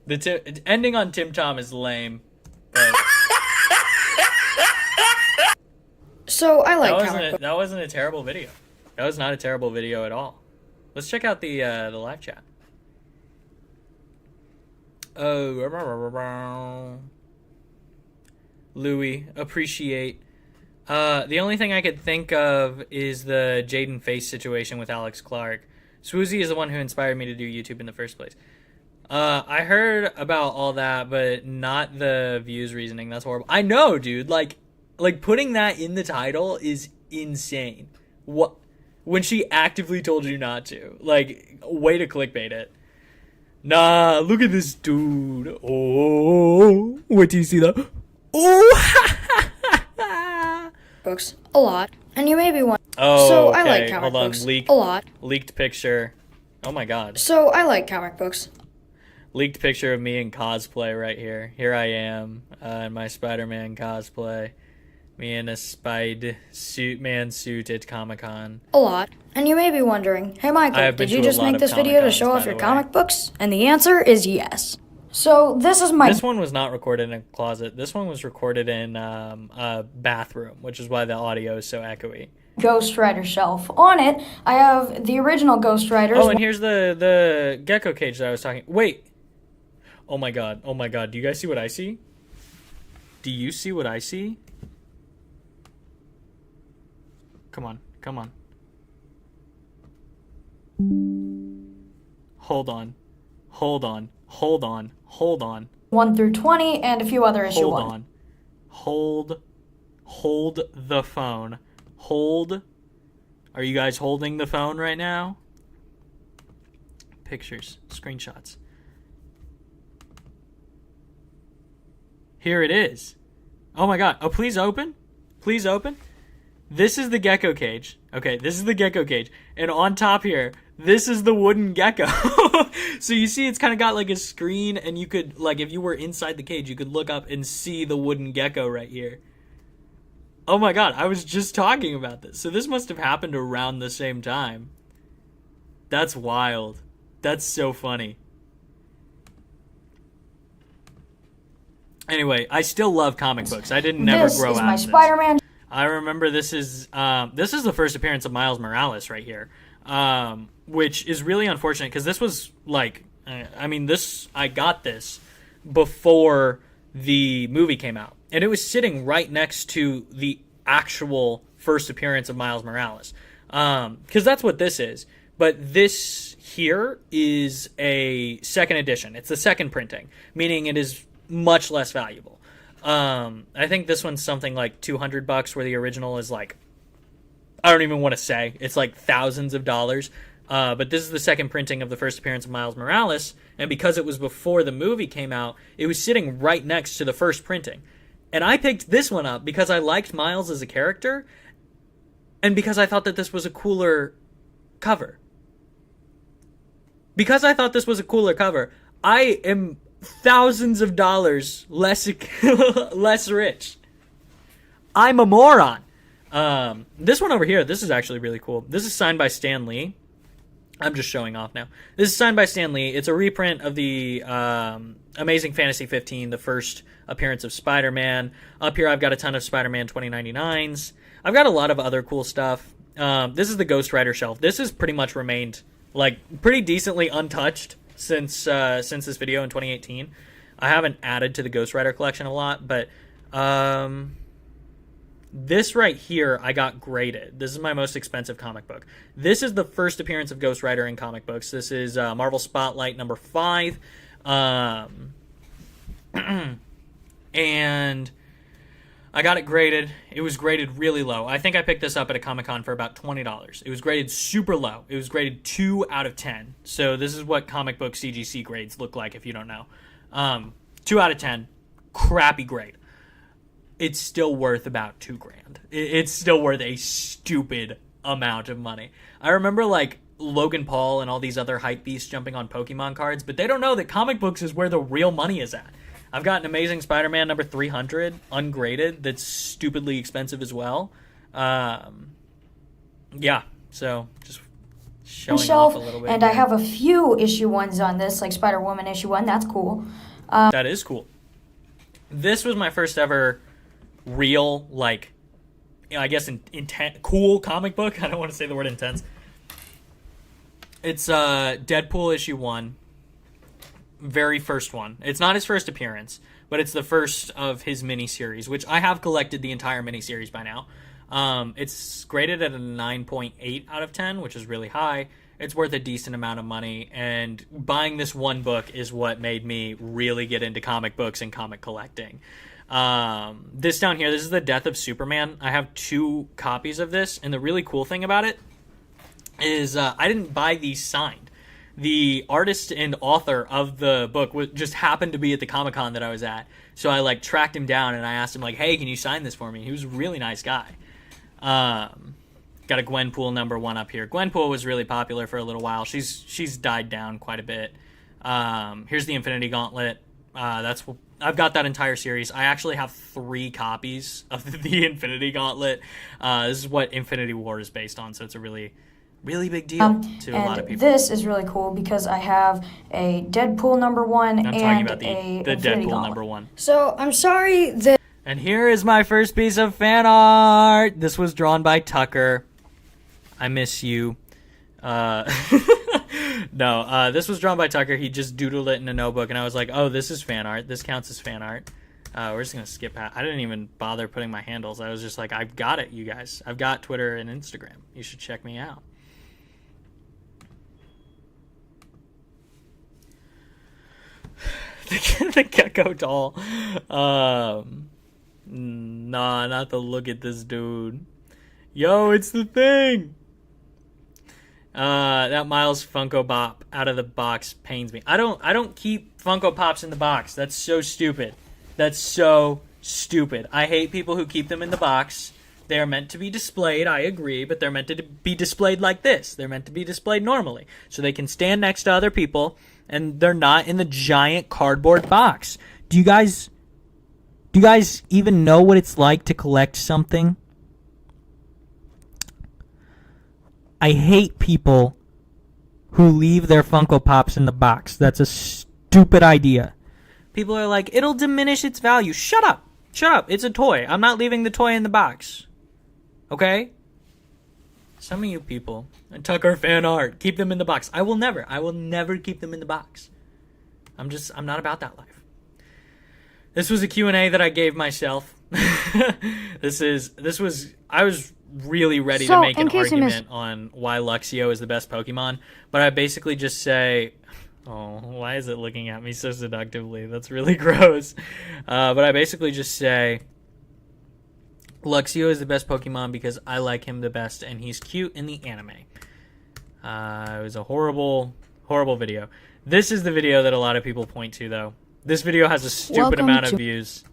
The ending on Tim Tom is lame. But So I like that wasn't a terrible video. That was not a terrible video at all. Let's check out the live chat. Oh, Louis, appreciate. The only thing I could think of is the Jaden Face situation with Alex Clark. Swoozy is the one who inspired me to do YouTube in the first place. I heard about all that, but not the views reasoning. That's horrible. I know, dude. Like putting that in the title is insane. What? When she actively told you not to. Like, way to clickbait it. Nah, look at this dude. Oh, wait till you see that. Oh, books a lot, and you may be one. Oh, so okay. I like comic Hold on. books a lot. Leaked picture. Oh my god. So I like comic books. Leaked picture of me in cosplay right here. Here I am in my Spider-Man cosplay. Me in a man suit at Comic-Con. A lot. And you may be wondering, hey Michael, did you just make this video to show off your comic books? And the answer is yes. So this is my... This one was not recorded in a closet. This one was recorded in a bathroom, which is why the audio is so echoey. Ghost Rider shelf. On it, I have the original Ghost Riders. Oh, and here's the gecko cage that I was talking... Wait. Oh my god. Oh my god. Do you guys see what I see? Do you see what I see? Come on. Come on. Hold on. Hold on. Hold on. Hold on. 1 through 20 and a few other issue Hold 1. on. Hold the phone. Hold. Are you guys holding the phone right now? Pictures. Screenshots. Here it is. Oh my god. Oh, please open. Please open. This is the gecko cage. Okay, this is the gecko cage. And on top here, this is the wooden gecko. So you see it's kind of got like a screen, and you could, like, if you were inside the cage, you could look up and see the wooden gecko right here. Oh my god, I was just talking about this. So this must have happened around the same time. That's wild. That's so funny. Anyway, I still love comic books. I didn't never grow out of this. This is my Spider-Man. I remember this is the first appearance of Miles Morales right here, which is really unfortunate because this was like, I got this before the movie came out, and it was sitting right next to the actual first appearance of Miles Morales, because that's what this is. But this here is a second edition. It's the second printing, meaning it is much less valuable. I think this one's something like $200, where the original is like, I don't even want to say, it's like thousands of dollars. But this is the second printing of the first appearance of Miles Morales, and because it was before the movie came out, it was sitting right next to the first printing. And I picked this one up because I liked Miles as a character, and because I thought that this was a cooler cover. Because I thought this was a cooler cover, I am thousands of dollars less rich. I'm a moron. This one over here, this is actually really cool. This is signed by Stan Lee. I'm just showing off now. This is signed by Stan Lee. It's a reprint of the Amazing Fantasy 15, the first appearance of Spider-Man. Up here, I've got a ton of Spider-Man 2099s. I've got a lot of other cool stuff. This is the Ghost Rider shelf. This has pretty much remained like pretty decently untouched since this video in 2018. I haven't added to the Ghost Rider collection a lot, but This right here, I got graded. This is my most expensive comic book. This is the first appearance of Ghost Rider in comic books. This is Marvel Spotlight number 5. And I got it graded. It was graded really low. I think I picked this up at a Comic-Con for about $20. It was graded super low. It was graded 2 out of 10. So this is what comic book CGC grades look like if you don't know. 2 out of 10. Crappy grade. It's still worth about $2,000. It's still worth a stupid amount of money. I remember like Logan Paul and all these other hype beasts jumping on Pokemon cards, but they don't know that comic books is where the real money is at. I've got an Amazing Spider-Man number 300 ungraded that's stupidly expensive as well. Yeah, so just showing off a little bit. And I have a few issue 1s on this, like Spider-Woman issue 1. That's cool. That is cool. This was my first ever real, like, I guess, cool comic book. I don't want to say the word intense. It's Deadpool issue 1. Very first one. It's not his first appearance, but it's the first of his miniseries, which I have collected the entire miniseries by now. It's graded at a 9.8 out of 10, which is really high. It's worth a decent amount of money, and buying this one book is what made me really get into comic books and comic collecting. This down here, this is The Death of Superman. I have 2 copies of this, and the really cool thing about it is I didn't buy these signed. The artist and author of the book just happened to be at the Comic-Con that I was at. So I like tracked him down and I asked him like, hey, can you sign this for me? He was a really nice guy. Got a Gwenpool number 1 up here. Gwenpool was really popular for a little while. She's died down quite a bit. Here's the Infinity Gauntlet. I've got that entire series. I actually have 3 copies of the Infinity Gauntlet. This is what Infinity War is based on, so it's a really big deal to a lot of people. This is really cool because I have a Deadpool number 1 I'm talking about the Deadpool number 1. So I'm sorry that. And here is my first piece of fan art. This was drawn by Tucker. I miss you. No, this was drawn by Tucker. He just doodled it in a notebook, and I was like, oh, this is fan art. This counts as fan art. We're just going to skip past. I didn't even bother putting my handles. I was just like, I've got it, you guys. I've got Twitter and Instagram. You should check me out. The gecko doll. Nah, not the look at this dude. Yo, it's the thing. That Miles Funko Pop out of the box pains me. I don't keep Funko Pops in the box. That's so stupid. That's so stupid. I hate people who keep them in the box. They are meant to be displayed, I agree, but they're meant to be displayed like this. They're meant to be displayed normally, so they can stand next to other people, and they're not in the giant cardboard box. Do you guys even know what it's like to collect something? I hate people who leave their Funko Pops in the box. That's a stupid idea. People are like, it'll diminish its value. Shut up. Shut up. It's a toy. I'm not leaving the toy in the box. Okay? Some of you people, Tucker fan art, keep them in the box. I will never keep them in the box. I'm not about that life. This was a Q&A that I gave myself. I was really ready to make an argument on why Luxio is the best Pokemon, but I basically just say, oh, why is it looking at me so seductively? That's really gross. But I basically just say, Luxio is the best Pokemon because I like him the best, and he's cute in the anime. It was a horrible, horrible video. This is the video that a lot of people point to, though. This video has a stupid amount of views.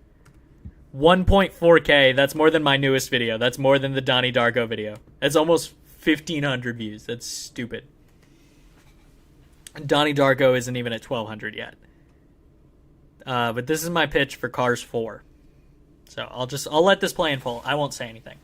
1.4K. That's more than my newest video. That's more than the Donnie Darko video. That's almost 1,500 views. That's stupid. Donnie Darko isn't even at 1,200 yet. But this is my pitch for Cars 4. So I'll let this play in full. I won't say anything.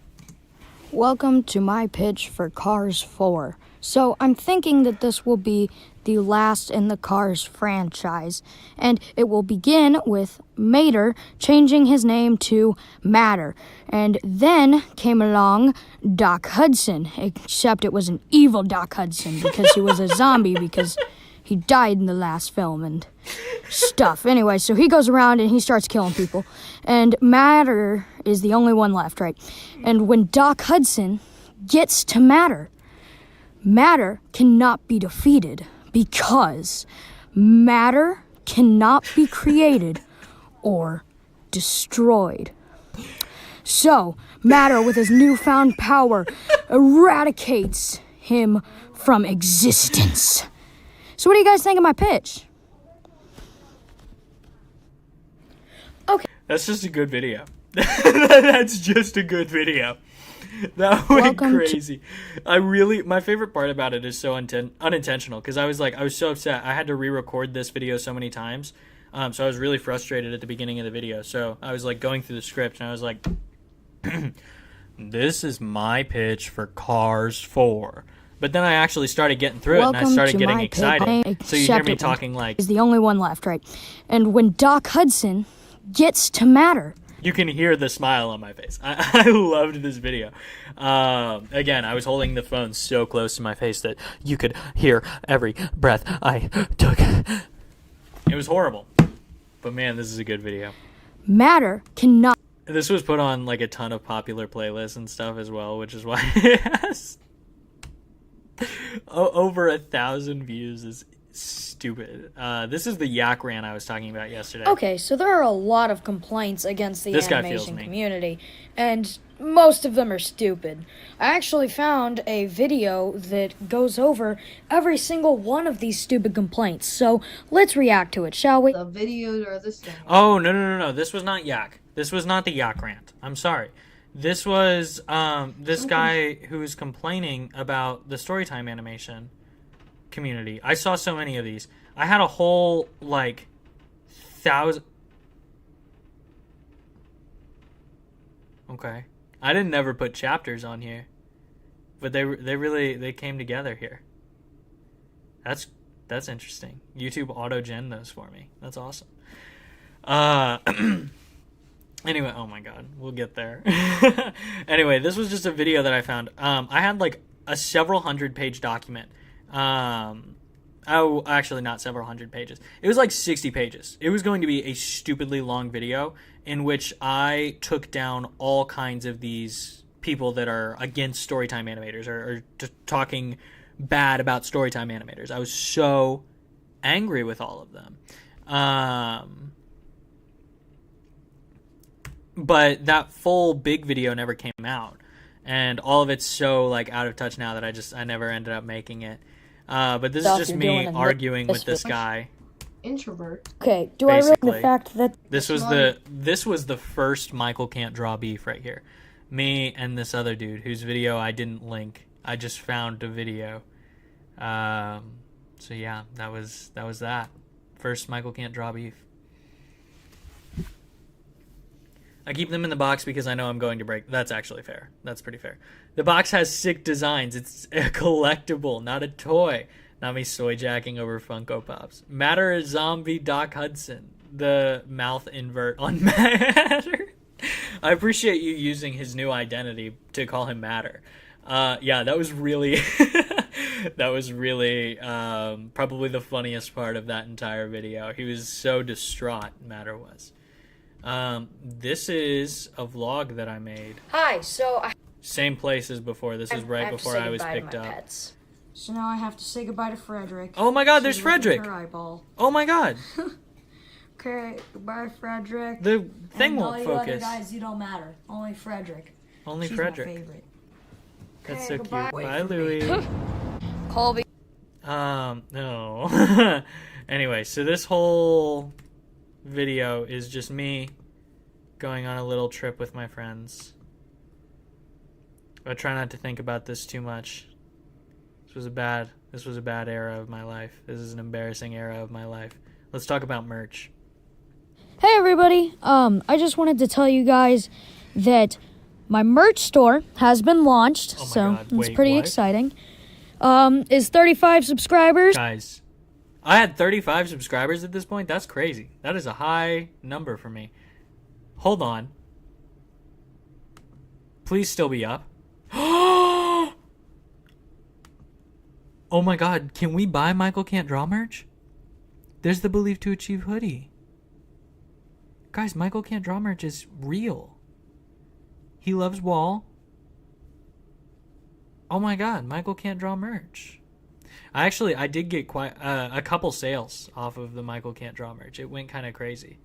Welcome to my pitch for Cars 4. So I'm thinking that this will be the last in the Cars franchise, and it will begin with Mater changing his name to Matter, and then came along Doc Hudson, except it was an evil Doc Hudson because he was a zombie because he died in the last film and stuff. Anyway, so he goes around and he starts killing people. And Matter is the only one left, right? And when Doc Hudson gets to Matter, Matter cannot be defeated because matter cannot be created or destroyed. So, Matter, with his newfound power, eradicates him from existence. So what do you guys think of my pitch? Okay. That's just a good video. That's just a good video. That went crazy. My favorite part about it is so unintentional, because I was so upset. I had to re-record this video so many times. So I was really frustrated at the beginning of the video. So I was like going through the script and I was like, this is my pitch for Cars 4. But then I actually started getting through it and I started getting excited. So you hear me talking like... Is the only one left, right? And when Doc Hudson gets to Matter... You can hear the smile on my face. I loved this video. Again, I was holding the phone so close to my face that you could hear every breath I took. It was horrible. But man, this is a good video. Matter cannot... This was put on like a ton of popular playlists and stuff as well, which is why it has over 1,000 views. Is stupid. This is the yak rant I was talking about yesterday. Okay, so there are a lot of complaints against the This guy feels animation me. community, and most of them are stupid. I actually found a video that goes over every single one of these stupid complaints, so let's react to it, shall we? The videos are the same. Oh, no. This was not yak. This was not the yak rant. I'm sorry. This was this guy who was complaining about the storytime animation community. I saw so many of these. I had a whole like 1,000. Okay, I didn't ever put chapters on here, but they came together here. That's interesting. YouTube auto-gen those for me. That's awesome. Anyway, oh my god, we'll get there. Anyway, this was just a video that I found. I had like a several hundred page document. Oh, actually not several hundred pages. It was like 60 pages. It was going to be a stupidly long video in which I took down all kinds of these people that are against storytime animators or talking bad about storytime animators. I was so angry with all of them. But that full big video never came out. And all of it's so like out of touch now that I never ended up making it. But this is just me arguing with this guy. Introvert. Okay, do I really the fact that this was the first Michael Can't Draw Beef right here. Me and this other dude whose video I didn't link. I just found a video. So yeah, that was that. First Michael Can't Draw Beef. I keep them in the box because I know I'm going to break. That's actually fair. That's pretty fair. The box has sick designs. It's a collectible, not a toy. Not me soy jacking over Funko Pops. Matter is zombie Doc Hudson. The mouth invert on Matter. I appreciate you using his new identity to call him Matter. Yeah, that was really... that was really probably the funniest part of that entire video. He was so distraught, Matter was. This is a vlog that I made. Hi, so Same place as before. This is right before I was picked up. Pets. So now I have to say goodbye to Frederick. Oh my god, there's She's looking Frederick! at her eyeball. Oh my god! Okay, goodbye, Frederick. The thing won't all you focus. other guys, you don't matter. Only Frederick. Only She's Frederick. my favorite. That's so goodbye. cute. Bye, Louie. Colby. No. Anyway, so this whole video is just me going on a little trip with my friends. I try not to think about this too much. This was a bad era of my life. This is an embarrassing era of my life. Let's talk about merch. Hey everybody. I just wanted to tell you guys that my merch store has been launched, so it's pretty exciting. Is 35 subscribers. Guys, I had 35 subscribers at this point. That's crazy. That is a high number for me. Hold on. Please still be up. Oh my god, can we buy Michael Can't Draw merch? There's the Believe to Achieve hoodie. Guys, Michael Can't Draw merch is real. He loves Wall. Oh my god, Michael Can't Draw merch. I did get quite a couple sales off of the Michael Can't Draw merch. It went kind of crazy.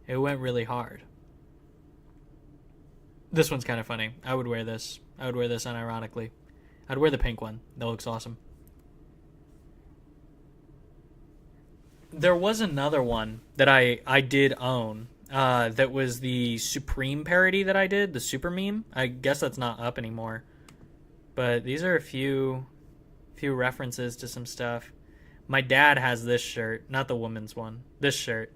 It went really hard. This one's kind of funny. I would wear this. I would wear this unironically. I'd wear the pink one. That looks awesome. There was another one that I did own. That was the Supreme parody that I did, the Super Meme. I guess that's not up anymore. But these are a few references to some stuff. My dad has this shirt, not the woman's one. This shirt.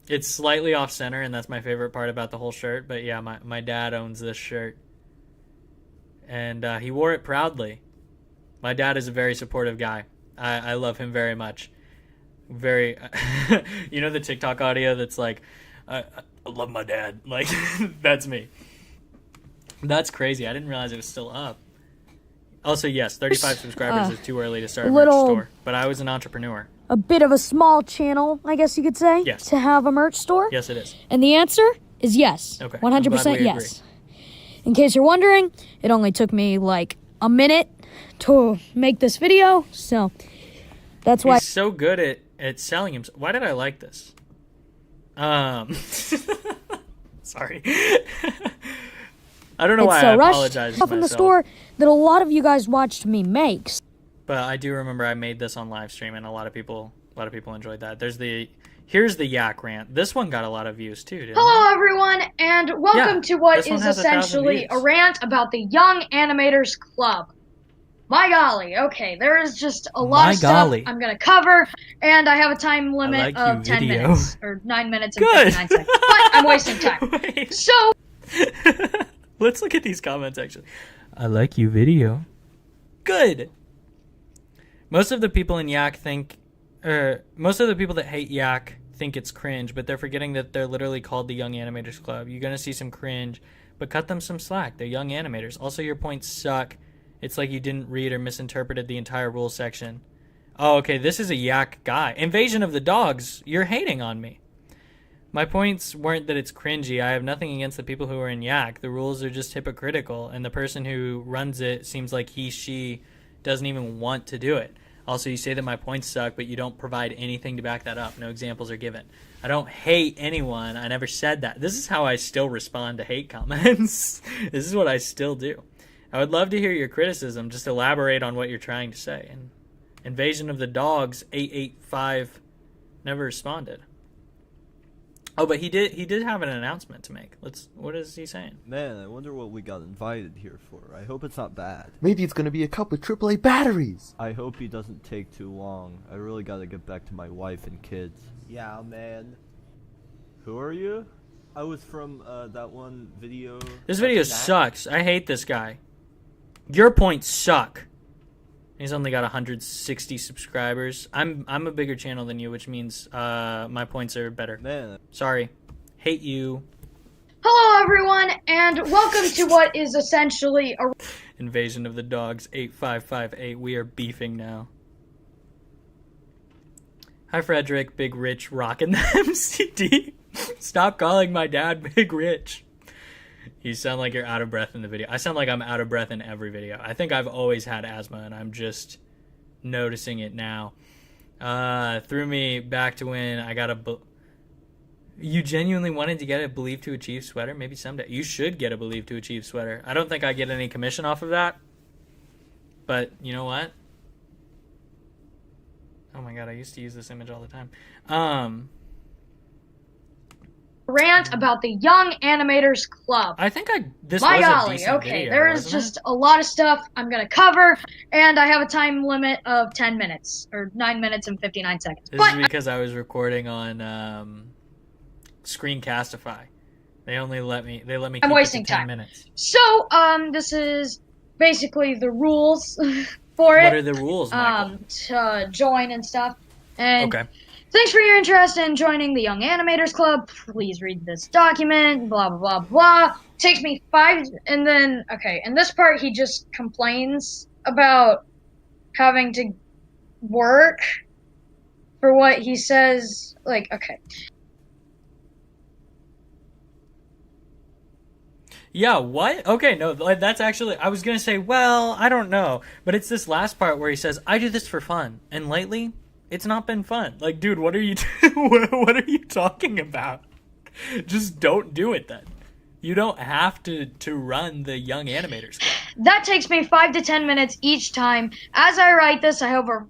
It's slightly off center, and that's my favorite part about the whole shirt. But yeah, my dad owns this shirt. And he wore it proudly. My dad is a very supportive guy. I love him very much. Very, you know the TikTok audio that's like, I love my dad. Like, that's me. That's crazy. I didn't realize it was still up. Also, yes, 35 subscribers is too early to start a merch store. But I was an entrepreneur. A bit of a small channel, I guess you could say, Yes. to have a merch store? Yes, it is. And the answer is yes. Okay. 100% yes. In case you're wondering, it only took me like a minute to make this video, so that's why. He's so good at selling himself. Why did I like this? Sorry. I don't know why I apologize to stuff in the myself. store that a lot of you guys watched me make. But I do remember I made this on live stream, and a lot of people enjoyed that. Here's the yak rant. This one got a lot of views too, didn't it? Hello, everyone, and welcome to what this one is has 1,000 essentially views. a rant about the Young Animators Club. My golly, okay, there is just a lot My of stuff golly. I'm going to cover, and I have a time limit like of you 10 video. minutes, or 9 minutes and Good. 59 seconds. But I'm wasting time. Wait. So, Let's look at these comments, actually. I like you video. Good. Most of the people in Yak most of the people that hate Yak think it's cringe, but they're forgetting that they're literally called the Young Animators Club. You're going to see some cringe, but cut them some slack. They're young animators. Also, your points suck. It's like you didn't read or misinterpreted the entire rules section. Oh, okay, this is a Yak guy. Invasion of the Dogs, you're hating on me. My points weren't that it's cringy. I have nothing against the people who are in Yak. The rules are just hypocritical, and the person who runs it seems like she doesn't even want to do it. Also, you say that my points suck, but you don't provide anything to back that up. No examples are given. I don't hate anyone. I never said that. This is how I still respond to hate comments. This is what I still do. I would love to hear your criticism. Just elaborate on what you're trying to say. And Invasion of the Dogs 885 never responded. Oh, but he did have an announcement to make. What is he saying? Man, I wonder what we got invited here for. I hope it's not bad. Maybe it's gonna be a cup with AAA batteries. I hope he doesn't take too long. I really gotta get back to my wife and kids. Yeah, man. Who are you? I was from that one video. This video sucks. I hate this guy. Your points suck. He's only got 160 subscribers. I'm a bigger channel than you, which means my points are better. Man. Sorry. Hate you. hello, everyone, and welcome to what is essentially a Invasion of the Dogs 8558. We are beefing now. Hi, Frederick. Big Rich rocking the MCD. Stop calling my dad Big Rich. You sound like you're out of breath in the video. I sound like I'm out of breath in every video. I think I've always had asthma, and I'm just noticing it now. Threw me back to when I got You genuinely wanted to get a Believe to Achieve sweater? Maybe someday. You should get a Believe to Achieve sweater. I don't think I get any commission off of that. But you know what? Oh my god, I used to use this image all the time. rant about the Young Animators Club. I think this My was golly, a decent okay, video, there is wasn't just a lot of stuff I'm gonna cover, and I have a time limit of 10 minutes, or 9 minutes and 59 seconds. This is because I was recording on Screencastify. They let me keep I'm wasting it to 10 time. minutes. So, this is basically the rules for it. What are the rules, Michael? To join and stuff. And Okay. thanks for your interest in joining the Young Animators Club. Please read this document, blah, blah, blah, blah. Takes me 5, and then, okay, in this part he just complains about having to work for what he says. Like, okay. Yeah, what? Okay, no, that's actually, I was gonna say, well, I don't know. But it's this last part where he says, I do this for fun. And lately, it's not been fun. Like, dude, what are you, what are you talking about? Just don't do it then. You don't have to run the Young Animators Club. That takes me 5 to 10 minutes each time. As I write this, I have oh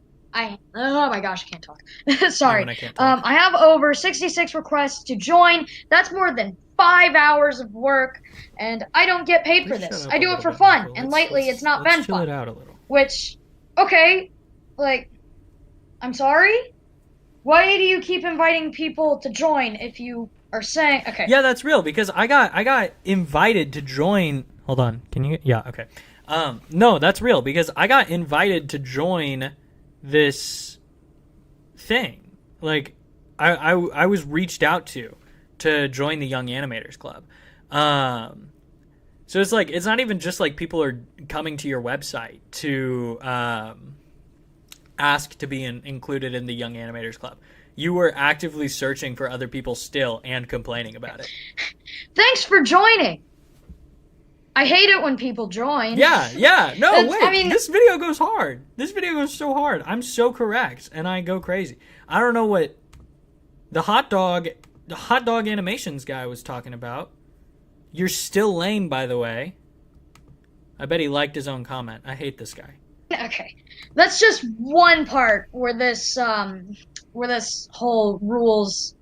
my gosh, I can't talk. Sorry. No, I can't talk. I have over 66 requests to join. That's more than 5 hours of work, and I don't get paid for this. I do it for fun, and lately it's not been chill fun. It out a little. Which, okay, like, I'm sorry? Why do you keep inviting people to join if you are saying, okay. Yeah, that's real, because I got invited to join. Hold on, can you? Yeah, okay. No, that's real, because I got invited to join this thing. Like, I was reached out to join the Young Animators Club. So it's like, it's not even just like people are coming to your website to ask to be included in the Young Animators Club. You were actively searching for other people still and complaining about it. Thanks for joining. I hate it when people join. Yeah. No, wait. I mean, this video goes hard. This video goes so hard. I'm so correct, and I go crazy. I don't know what the hot dog animations guy was talking about. You're still lame, by the way. I bet he liked his own comment. I hate this guy. Okay, that's just one part where this whole rules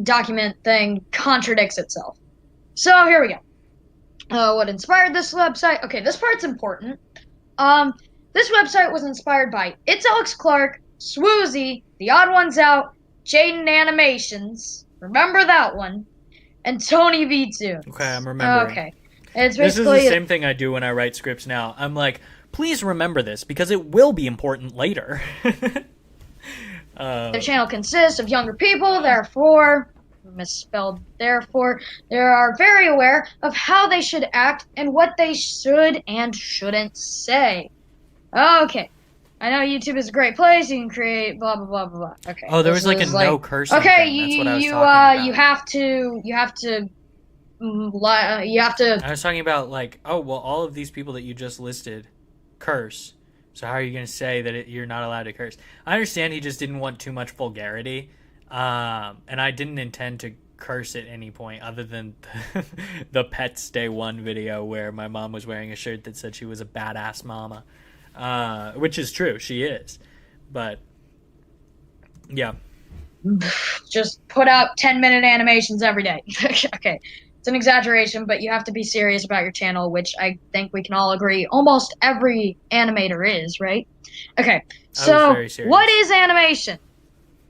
document thing contradicts itself. So here we go. What inspired this website? Okay, this part's important. This website was inspired by It's Alex Clark, Swoozy, The Odd Ones Out, Jaden Animations. Remember that one? And Tony V2. Okay, I'm remembering. Okay, it's this basically is the same thing I do when I write scripts now. I'm like, please remember this because it will be important later. Their channel consists of younger people, therefore, misspelled therefore, they are very aware of how they should act and what they should and shouldn't say. Okay. I know YouTube is a great place. You can create blah blah blah blah blah. Okay. Oh, there was like a no cursing. Okay, thing. That's what I was you talking about. you have to. I was talking about like, oh well, all of these people that you just listed curse. So how are you going to say that you're not allowed to curse? I understand he just didn't want too much vulgarity, and I didn't intend to curse at any point other than the Pets Day 1 video where my mom was wearing a shirt that said she was a badass mama, which is true, she is. But yeah, just put out 10-minute animations every day. Okay. It's an exaggeration, but you have to be serious about your channel, which I think we can all agree almost every animator is, right? Okay, so what is animation?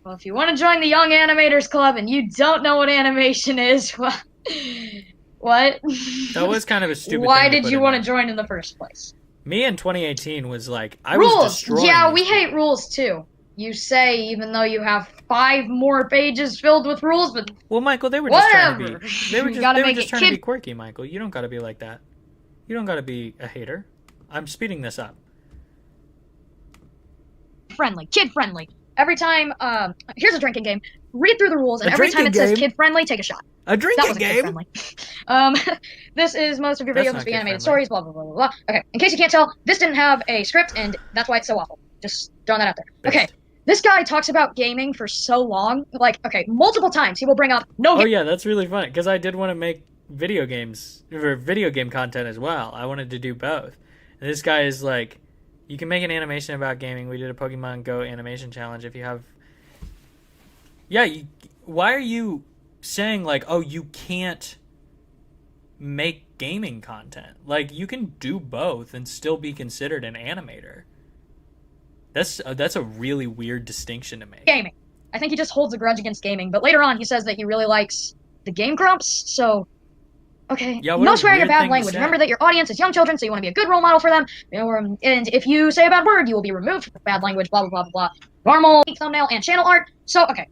Well, if you want to join the Young Animators Club and you don't know what animation is, well, what? That was kind of a stupid Why thing did you want to join in the first place? Me in 2018 was like, I rules. was destroying Yeah, we hate rules too. You say even though you have 5 more pages filled with rules, but well, Michael, they were just whatever. trying to be. They were just trying to be quirky, Michael. You don't got to be like that. You don't got to be a hater. I'm speeding this up. Friendly, kid friendly. Every time, here's a drinking game. Read through the rules, and every time it says kid friendly, take a shot. A drinking game. This is most of your videos must be animated stories. Blah blah blah blah blah. Okay, in case you can't tell, this didn't have a script, and that's why it's so awful. Just throwing that out there. Okay. This guy talks about gaming for so long, like, okay, multiple times he will bring up Oh yeah, that's really funny, because I did want to make video games, or video game content as well. I wanted to do both. And this guy is like, you can make an animation about gaming. We did a Pokemon Go animation challenge. If you have... Yeah, why are you saying, like, oh, you can't make gaming content? Like, you can do both and still be considered an animator. That's a really weird distinction to make. Gaming. I think he just holds a grudge against gaming, but later on he says that he really likes the Game Grumps, so... Okay, yeah, no swearing or bad language. Remember that your audience is young children, so you want to be a good role model for them. And if you say a bad word, you will be removed from bad language, blah, blah, blah, blah, blah. Normal thumbnail and channel art. So, okay.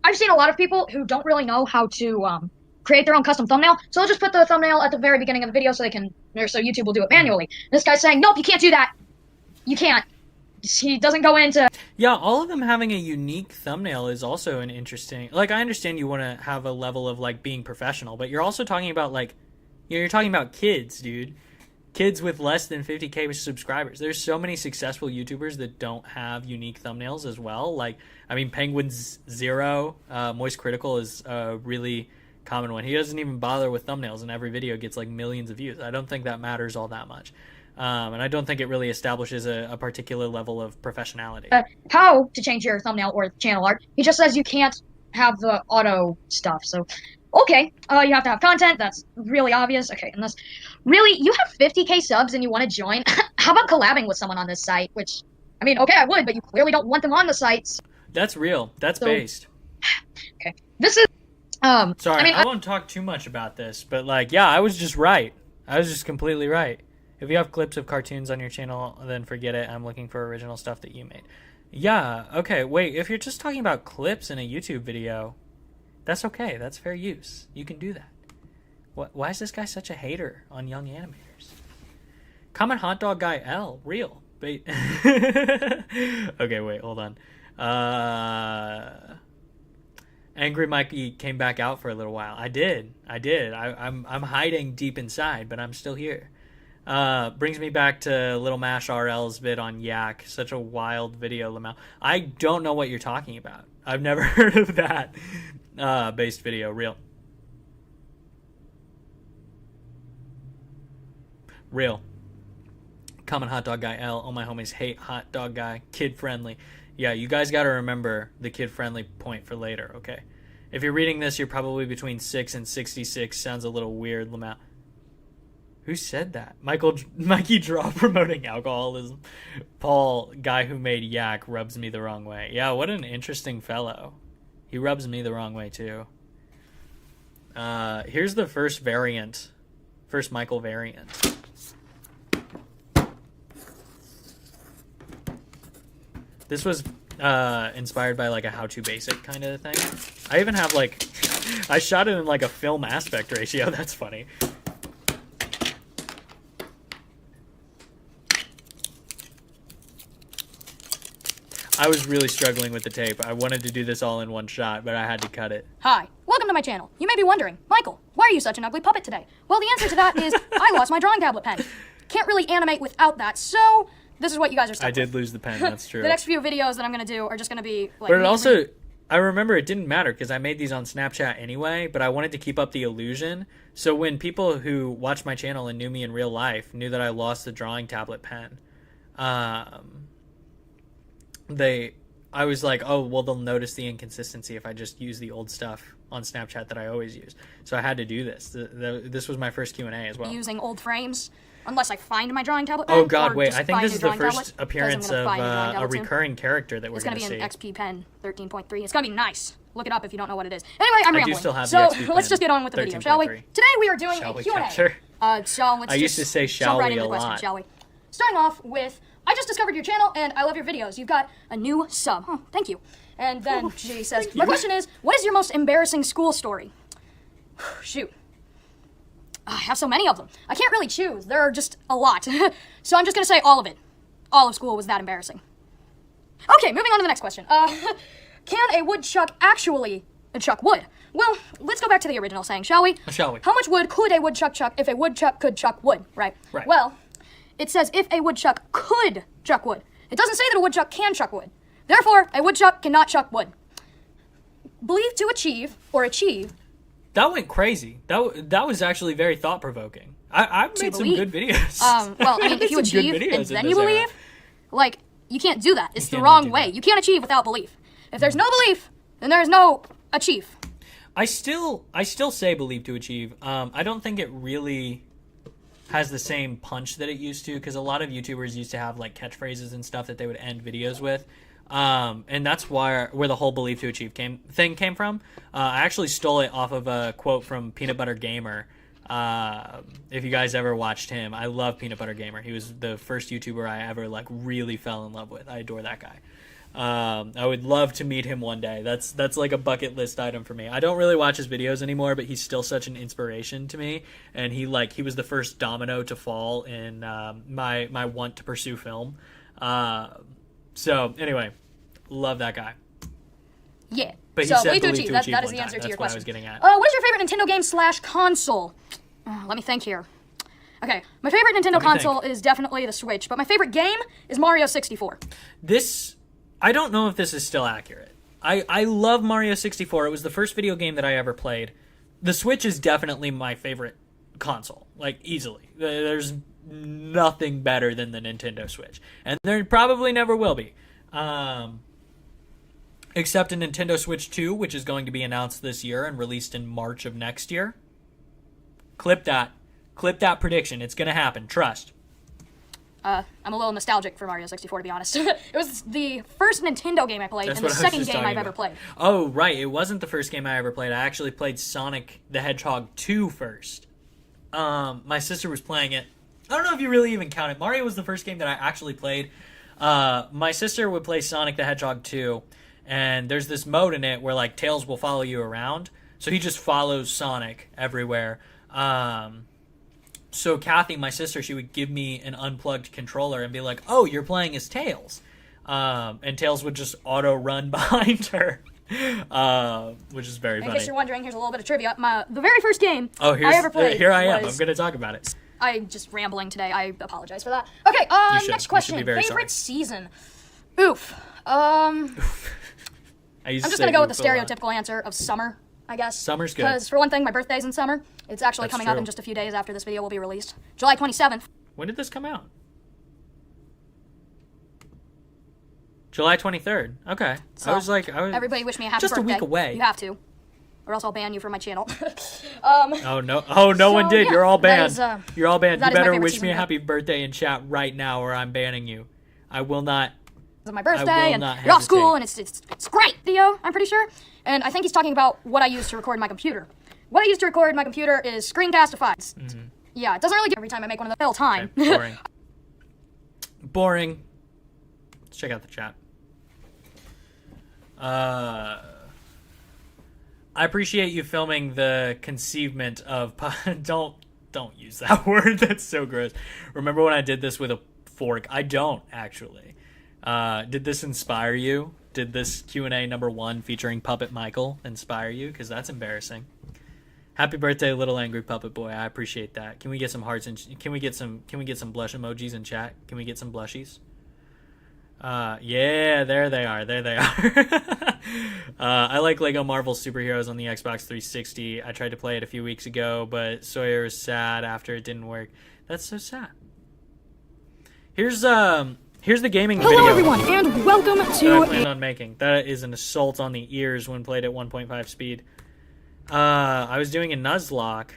I've seen a lot of people who don't really know how to create their own custom thumbnail, so they'll just put the thumbnail at the very beginning of the video so YouTube will do it manually. This guy's saying, nope, you can't do that. you can't. He doesn't go into. Yeah, all of them having a unique thumbnail is also an interesting. Like, I understand you want to have a level of like being professional, but you're also talking about like, you're talking about kids, dude. Kids with less than 50K subscribers. There's so many successful YouTubers that don't have unique thumbnails as well. Like, I mean, Penguin's Zero, Moist Critical is a really common one. He doesn't even bother with thumbnails, and every video gets like millions of views. I don't think that matters all that much. And I don't think it really establishes a particular level of professionality. How to change your thumbnail or channel art. He just says you can't have the auto stuff. So, okay, you have to have content. That's really obvious. Okay, and this, really, you have 50K subs and you want to join? How about collabing with someone on this site? Which, I mean, okay, I would, but you clearly don't want them on the sites. That's real. That's based. Okay, this is. Sorry, I mean, I won't talk too much about this, but like, yeah, I was just right. I was just completely right. If you have clips of cartoons on your channel, then forget it. I'm looking for original stuff that you made. Yeah, okay, wait, if you're just talking about clips in a YouTube video, that's okay. That's fair use. You can do that. Why is this guy such a hater on young animators? Common Hot Dog Guy L. Real. Wait. Okay, wait, hold on. Angry Mikey came back out for a little while. I did. I'm hiding deep inside, but I'm still here. Brings me back to Little Mash RL's vid on Yak. Such a wild video, Lamau. I don't know what you're talking about. I've never heard of that based video. Real. Common Hot Dog Guy L. All my homies hate Hot Dog Guy. Kid friendly. Yeah, you guys got to remember the kid friendly point for later, okay? If you're reading this, you're probably between 6 and 66. Sounds a little weird, Lamau. Who said that? Mikey Draw promoting alcoholism. Paul, guy who made Yak, rubs me the wrong way. Yeah, what an interesting fellow. He rubs me the wrong way, too. Here's the first variant. First Michael variant. This was inspired by like a how-to basic kind of thing. I even have like... I shot it in like a film aspect ratio. That's funny. I was really struggling with the tape. I wanted to do this all in one shot, but I had to cut it. Hi, welcome to my channel. You may be wondering, Michael, why are you such an ugly puppet today? Well, the answer to that is I lost my drawing tablet pen. Can't really animate without that, so this is what you guys are stuck with. I did lose the pen, that's true. The next few videos that I'm going to do are just going to be like... But it also, I remember it didn't matter because I made these on Snapchat anyway, but I wanted to keep up the illusion. So when people who watched my channel and knew me in real life knew that I lost the drawing tablet pen, I was like, oh, well, they'll notice the inconsistency if I just use the old stuff on Snapchat that I always use. So I had to do this. This was my first Q&A as well. Using old frames, unless I find my drawing tablet pen. Oh, God, wait. I think this is the first appearance of a recurring character that we're going to see. It's going to be an XP Pen 13.3. It's going to be nice. Look it up if you don't know what it is. Anyway, I'm rambling. I do still have so the XP let's just get on with the video, shall we? Today we are doing a Q&A. Sure. So let's I used to say shall right we into a the question, lot. shall we? Starting off with, I just discovered your channel and I love your videos. You've got a new sub. Oh, thank you. And then she says, my question is, what is your most embarrassing school story? Shoot. I have so many of them. I can't really choose. There are just a lot. So I'm just going to say all of it. All of school was that embarrassing. Okay, moving on to the next question. Can a woodchuck actually chuck wood? Well, let's go back to the original saying, shall we? Shall we? How much wood could a woodchuck chuck if a woodchuck could chuck wood, right? Right. Well, it says if a woodchuck could chuck wood. It doesn't say that a woodchuck can chuck wood. Therefore, a woodchuck cannot chuck wood. Believe to achieve, or achieve. That went crazy. That was actually very thought-provoking. I've made some good videos. Well, I mean, if you achieve and then you believe, like, you can't do that. It's the wrong way. You can't achieve without belief. If there's no belief, then there's no achieve. I still say believe to achieve. I don't think it really has the same punch that it used to, because a lot of YouTubers used to have like catchphrases and stuff that they would end videos with. And that's where the whole believe to achieve thing came from. I actually stole it off of a quote from Peanut Butter Gamer. If you guys ever watched him, I love Peanut Butter Gamer. He was the first YouTuber I ever like really fell in love with. I adore that guy. I would love to meet him one day. That's like a bucket list item for me. I don't really watch his videos anymore, but he's still such an inspiration to me. And he was the first domino to fall in my want to pursue film. So anyway, love that guy. Yeah. But he so said believe to believe achieve. to That achieve is one the answer time. to your That's what I question. was getting at. What is your favorite Nintendo game slash console? Let me think here. Okay, my favorite Nintendo console is definitely the Switch, but my favorite game is Mario 64. I don't know if this is still accurate. I love Mario 64. It was the first video game that I ever played. The Switch is definitely my favorite console, like easily. There's nothing better than the Nintendo Switch, and there probably never will be. Except a Nintendo Switch 2, which is going to be announced this year and released in March of next year. Clip that prediction. It's going to happen. Trust. I'm a little nostalgic for Mario 64, to be honest. It was the first Nintendo game I played, and the second game I've ever played. Oh, right. It wasn't the first game I ever played. I actually played Sonic the Hedgehog 2 first. My sister was playing it. I don't know if you really even count it. Mario was the first game that I actually played. My sister would play Sonic the Hedgehog 2, and there's this mode in it where, like, Tails will follow you around. So he just follows Sonic everywhere. So Kathy, my sister, she would give me an unplugged controller and be like, "Oh, you're playing as Tails," and Tails would just auto run behind her, which is very funny. In case you're wondering, here's a little bit of trivia. The very first game I ever played. Here I am. I'm going to talk about it. I'm just rambling today. I apologize for that. Okay. Next question. Favorite season. Oof. I'm just gonna go with the stereotypical answer of summer, I guess. Summer's good. Because for one thing, my birthday's in summer. It's actually coming up in just a few days after this video will be released. July 27th. When did this come out? July 23rd. Okay. So, I was everybody wish me a happy birthday. Just a week away. You have to. Or else I'll ban you from my channel. Oh, no. Oh, no one did. Yeah, You're all banned. You're all banned. You better wish me a season, happy birthday in chat right now or I'm banning you. I will not. It's my birthday, and you're off school, and it's great, Theo, I'm pretty sure. And I think he's talking about what I use to record my computer. What I use to record my computer is screencastify. Yeah, it doesn't really get every time I make one of the time. Okay, boring. Boring. Let's check out the chat. I appreciate you filming the conceivement of don't use that word. That's so gross. Remember when I did this with a fork? I don't actually. Did this inspire you? Did this Q&A number 1 featuring Puppet Michael inspire you? Because that's embarrassing. Happy birthday, little angry puppet boy. I appreciate that. Can we get some hearts and can we get some blush emojis in chat? Can we get some blushies? Yeah, there they are. I like Lego Marvel Superheroes on the Xbox 360. I tried to play it a few weeks ago, but Sawyer is sad after it didn't work. That's so sad. Here's the gaming video. Hello everyone, and welcome to I plan on making. That is an assault on the ears when played at 1.5 speed. I was doing a Nuzlocke.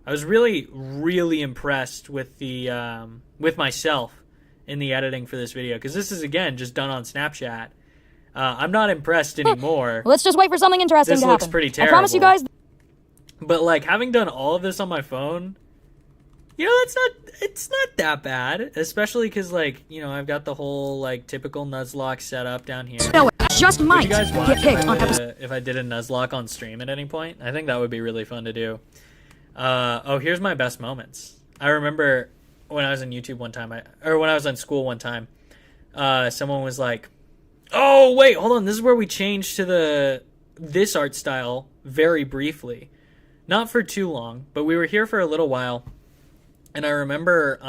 I was really, really impressed with the with myself in the editing for this video, because this is again just done on Snapchat. I'm not impressed anymore. Let's just wait for something interesting this to looks happen. pretty terrible. I promise you guys. But like having done all of this on my phone, you know, it's not that bad, especially because like, you know, I've got the whole like typical Nuzlocke setup down here. No, it just might you guys watch get picked on episode. if I did a Nuzlocke on stream at any point? I think that would be really fun to do. Oh, here's my best moments. I remember when I was on YouTube one time, when I was on school one time, someone was like, "Oh wait, hold on, this is where we changed to this art style very briefly, not for too long, but we were here for a little while." And I remember,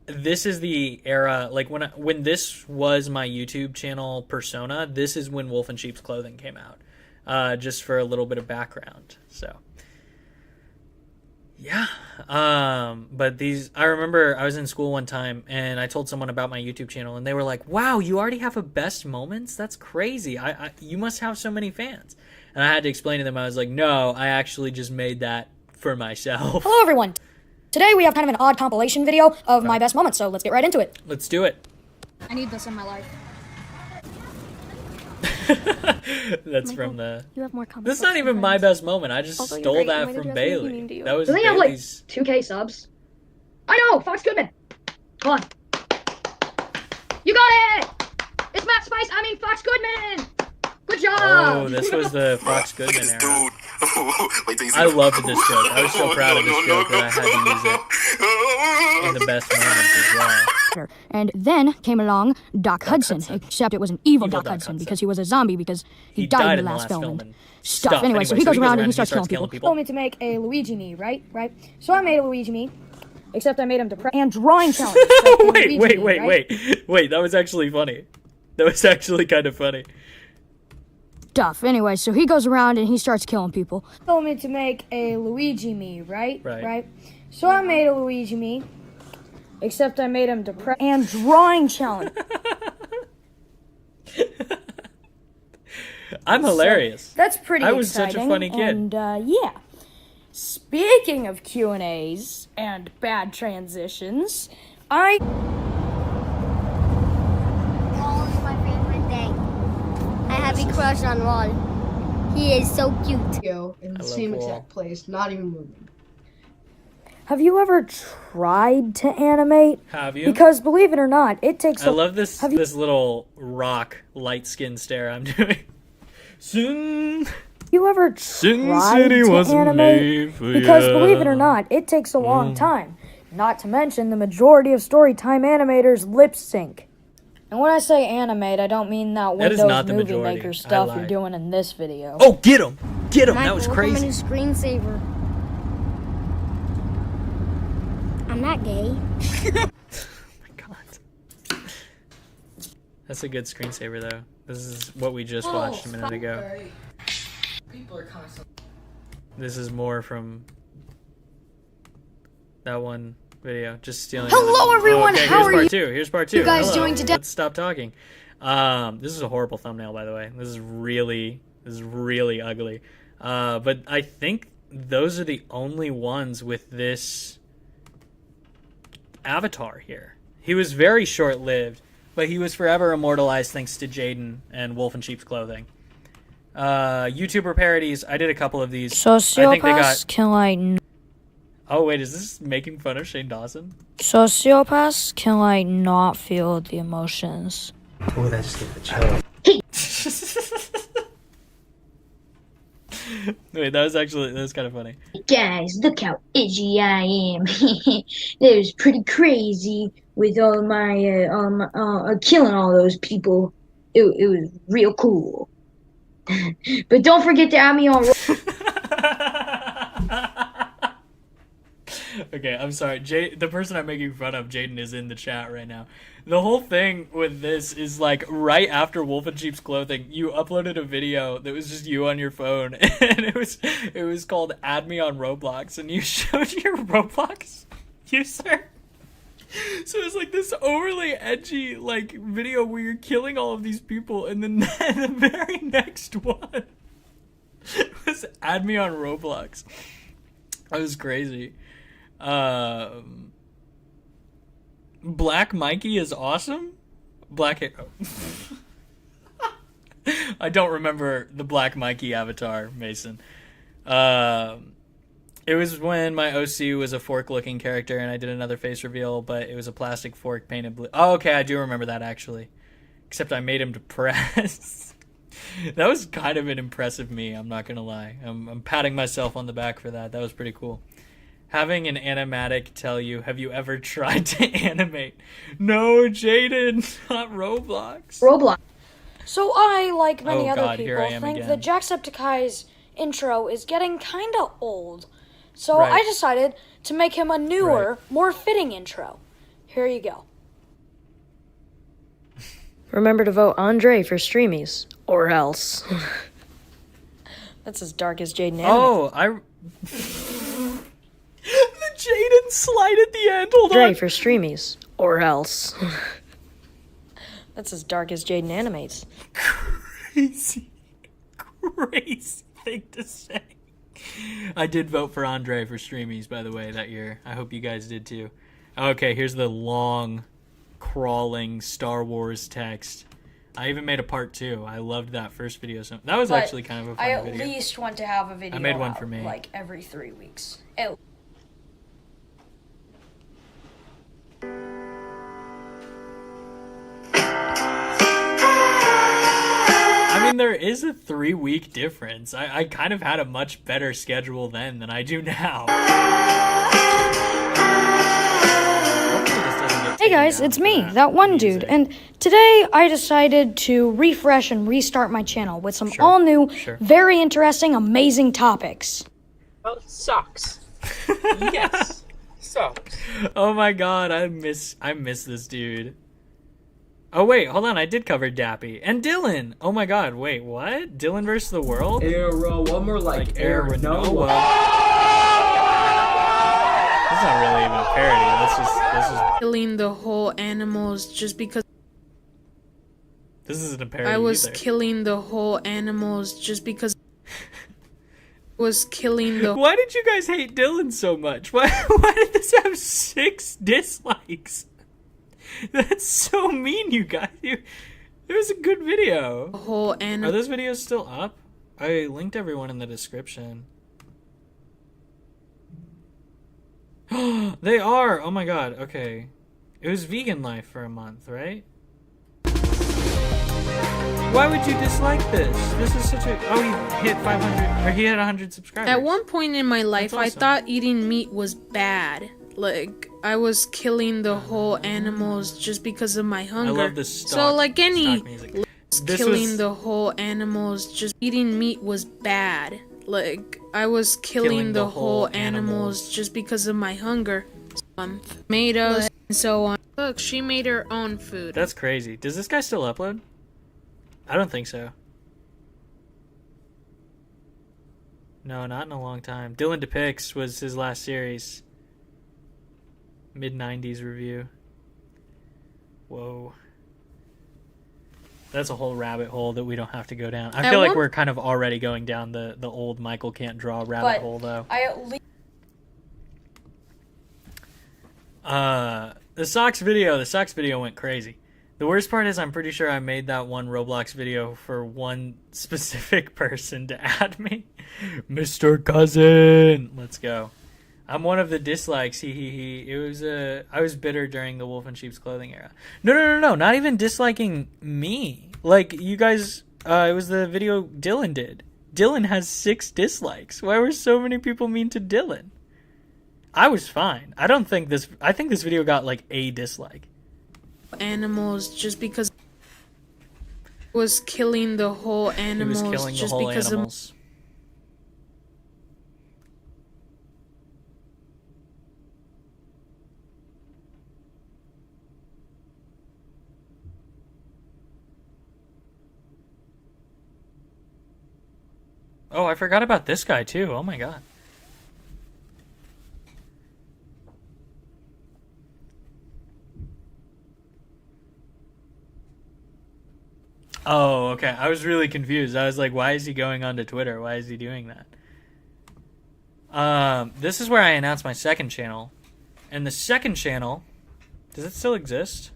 this is the era, like when this was my YouTube channel persona, this is when Wolf in Sheep's Clothing came out, just for a little bit of background. So, yeah. But I remember I was in school one time and I told someone about my YouTube channel and they were like, "Wow, you already have a best moments? That's crazy. You must have so many fans." And I had to explain to them, I was like, "No, I actually just made that for myself." Hello everyone. Today we have kind of an odd compilation video of my best moments, so let's get right into it. Let's do it. I need this in my life. That's from the... You have more comments. This is not even my best moment. I just stole that from Bailey. That was Doesn't he have like Bailey's... 2K subs? I know! Fox Goodman! Come on. You got it! It's Matt Spice, Fox Goodman! Good job! Oh, this was the Fox Goodman era. I loved this joke. I was so proud of this joke that I had to use it. in the best moments as well. And then came along Doc Hudson, except it was an evil Doc Hudson because he was a zombie because he died in the last film and stuff. Anyway, so he goes around and he starts killing people. Told me to make a Luigi me, right? So I made a Luigi me, except I made him depressed and drawing challenge. Wait, that was actually funny. That was actually kind of funny. Stuff. Anyway, so he goes around and he starts killing people. Told me to make a Luigi me, right? So I made a Luigi me, except I made him depressed and drawing challenge. I'm hilarious. That's pretty exciting. I was such a funny kid. And yeah. Speaking of Q&As and bad transitions, Wall is my favorite thing. I have a crush on Wall. He is so cute. Go in the same exact place, not even moving. Have you ever tried to animate? Have you? Because believe it or not, it takes. I love this little rock light skin stare I'm doing. Sin. You ever tried to animate? Because believe it or not, it takes a long time. Not to mention the majority of Storytime animators lip sync. And when I say animate, I don't mean that Windows Movie Maker stuff you're doing in this video. Oh, get him! Get him! That was crazy. I'm a screensaver. I'm not gay. Oh my god. That's a good screensaver though. This is what we just watched a minute ago. People are constantly. This is more from that one video. Just stealing. Hello everyone, okay, how are you? Here's part two. You guys Hello. doing today? Let's stop talking. This is a horrible thumbnail, by the way. This is really ugly. But I think those are the only ones with this avatar here. He was very short-lived, but he was forever immortalized thanks to Jaden and Wolf in Sheep's Clothing. YouTuber parodies. I did a couple of these. Sociopaths can like. Oh wait, is this making fun of Shane Dawson? Sociopaths can like not feel the emotions. Oh, that's the child. Wait, that was kind of funny. Guys, look how edgy I am. That was pretty crazy with all my killing all those people. It was real cool. But don't forget to add me on. Okay, I'm sorry. The person I'm making fun of, Jaden, is in the chat right now. The whole thing with this is like right after Wolf in Sheep's Clothing, you uploaded a video that was just you on your phone, and it was called "Add Me on Roblox," and you showed your Roblox user. So it's like this overly edgy like video where you're killing all of these people, and then the very next one was "Add Me on Roblox." That was crazy. Black Mikey is awesome. Black hair. Oh. I don't remember the Black Mikey avatar, Mason. It was when my OC was a fork-looking character, and I did another face reveal, but it was a plastic fork painted blue. Oh, okay, I do remember that actually. Except I made him depressed. That was kind of an impressive me. I'm not gonna lie. I'm patting myself on the back for that. That was pretty cool. Having an animatic tell you, have you ever tried to animate? No, Jaden, not Roblox. So I, like many other God, people, think again. the Jacksepticeye's intro is getting kind of old. So Right. I decided to make him a newer, more fitting intro. Here you go. Remember to vote Andre for Streamies, or else. That's as dark as Jaden. Oh, the Jaden slide at the end. Hold Andre on. for Streamies, or else. That's as dark as Jaden animates. Crazy thing to say. I did vote for Andre for Streamies, by the way, that year. I hope you guys did too. Okay, here's the long, crawling Star Wars text. I even made a part 2. I loved that first video. So that was actually kind of a fun video. I at least want to have a video I made one out, for me. like every 3 weeks. I mean, there is a 3-week difference. I kind of had a much better schedule then than I do now. Hey guys, it's me, that one dude, and today I decided to refresh and restart my channel with some all new, very interesting, amazing topics. Well, socks. Yes, socks. Oh my god, I miss this dude. Oh wait, hold on, I did cover Dappy. And Dylan! Oh my god, wait, what? Dylan versus the world? Arrow, one more like Arrow. This is not really even a parody, this is killing the whole animals just because this isn't a parody I was either. killing the whole animals just because was killing the Why did you guys hate Dylan so much? Why did this have 6 dislikes? That's so mean, you guys. It was a good video. whole animal. Are those videos still up? I linked everyone in the description. They are! Oh my god, okay. It was vegan life for a month, right? Why would you dislike this? This is such a... Oh, he hit 500... Or he had 100 subscribers. At one point in my life, That's I awesome. thought eating meat was bad. Like, I was killing the whole animals just because of my hunger. I love this So, like any... stock music. Killing the whole animals, just eating meat was bad. Like, I was killing the whole animals just because of my hunger. Tomatoes and so on. Look, she made her own food. That's crazy. Does this guy still upload? I don't think so. No, not in a long time. Dylan Depicts was his last series. Mid-90s review. Whoa. That's a whole rabbit hole that we don't have to go down. I feel like we're kind of already going down the old Michael can't draw rabbit hole, though. The socks video went crazy. The worst part is I'm pretty sure I made that one Roblox video for one specific person to add me. Mr. Cousin! Let's go. I'm one of the dislikes. It was I was bitter during the Wolf in Sheep's Clothing era. No. Not even disliking me. Like, you guys, it was the video Dylan did. Dylan has 6 dislikes. Why were so many people mean to Dylan? I was fine. I think this video got like a dislike. Animals just because was killing the whole animals. It was killing the just whole because animals. Oh, I forgot about this guy too. Oh my god. Oh, okay. I was really confused. I was like, why is he going onto Twitter? Why is he doing that? This is where I announced my second channel. And the second channel, does it still exist?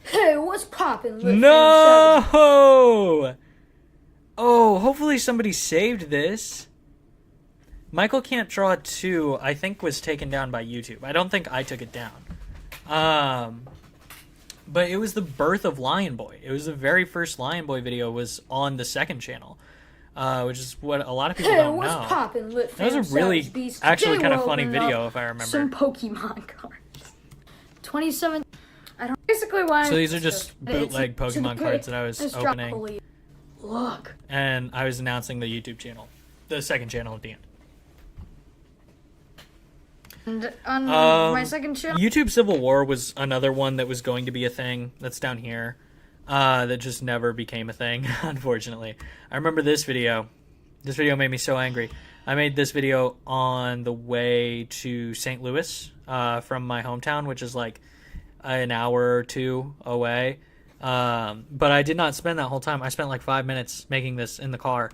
Hey, what's poppin'? No! Oh, hopefully somebody saved this. Michael Can't Draw 2, I think, was taken down by YouTube. I don't think I took it down. But it was the birth of Lion Boy. It was the very first Lion Boy video was on the second channel, which is what a lot of people don't know. Poppin', that was a really, actually kind of funny video, if I remember. Some Pokemon cards. 27. I don't. Basically, why? So these are just bootleg Pokemon cards that I was opening. Look. And I was announcing the YouTube channel, the second channel at the end. And on my second channel, YouTube Civil War was another one that was going to be a thing. That's down here. That just never became a thing, unfortunately. I remember this video. This video made me so angry. I made this video on the way to St. Louis from my hometown, which is like an hour or 2 away. But I did not spend that whole time. I spent like 5 minutes making this in the car.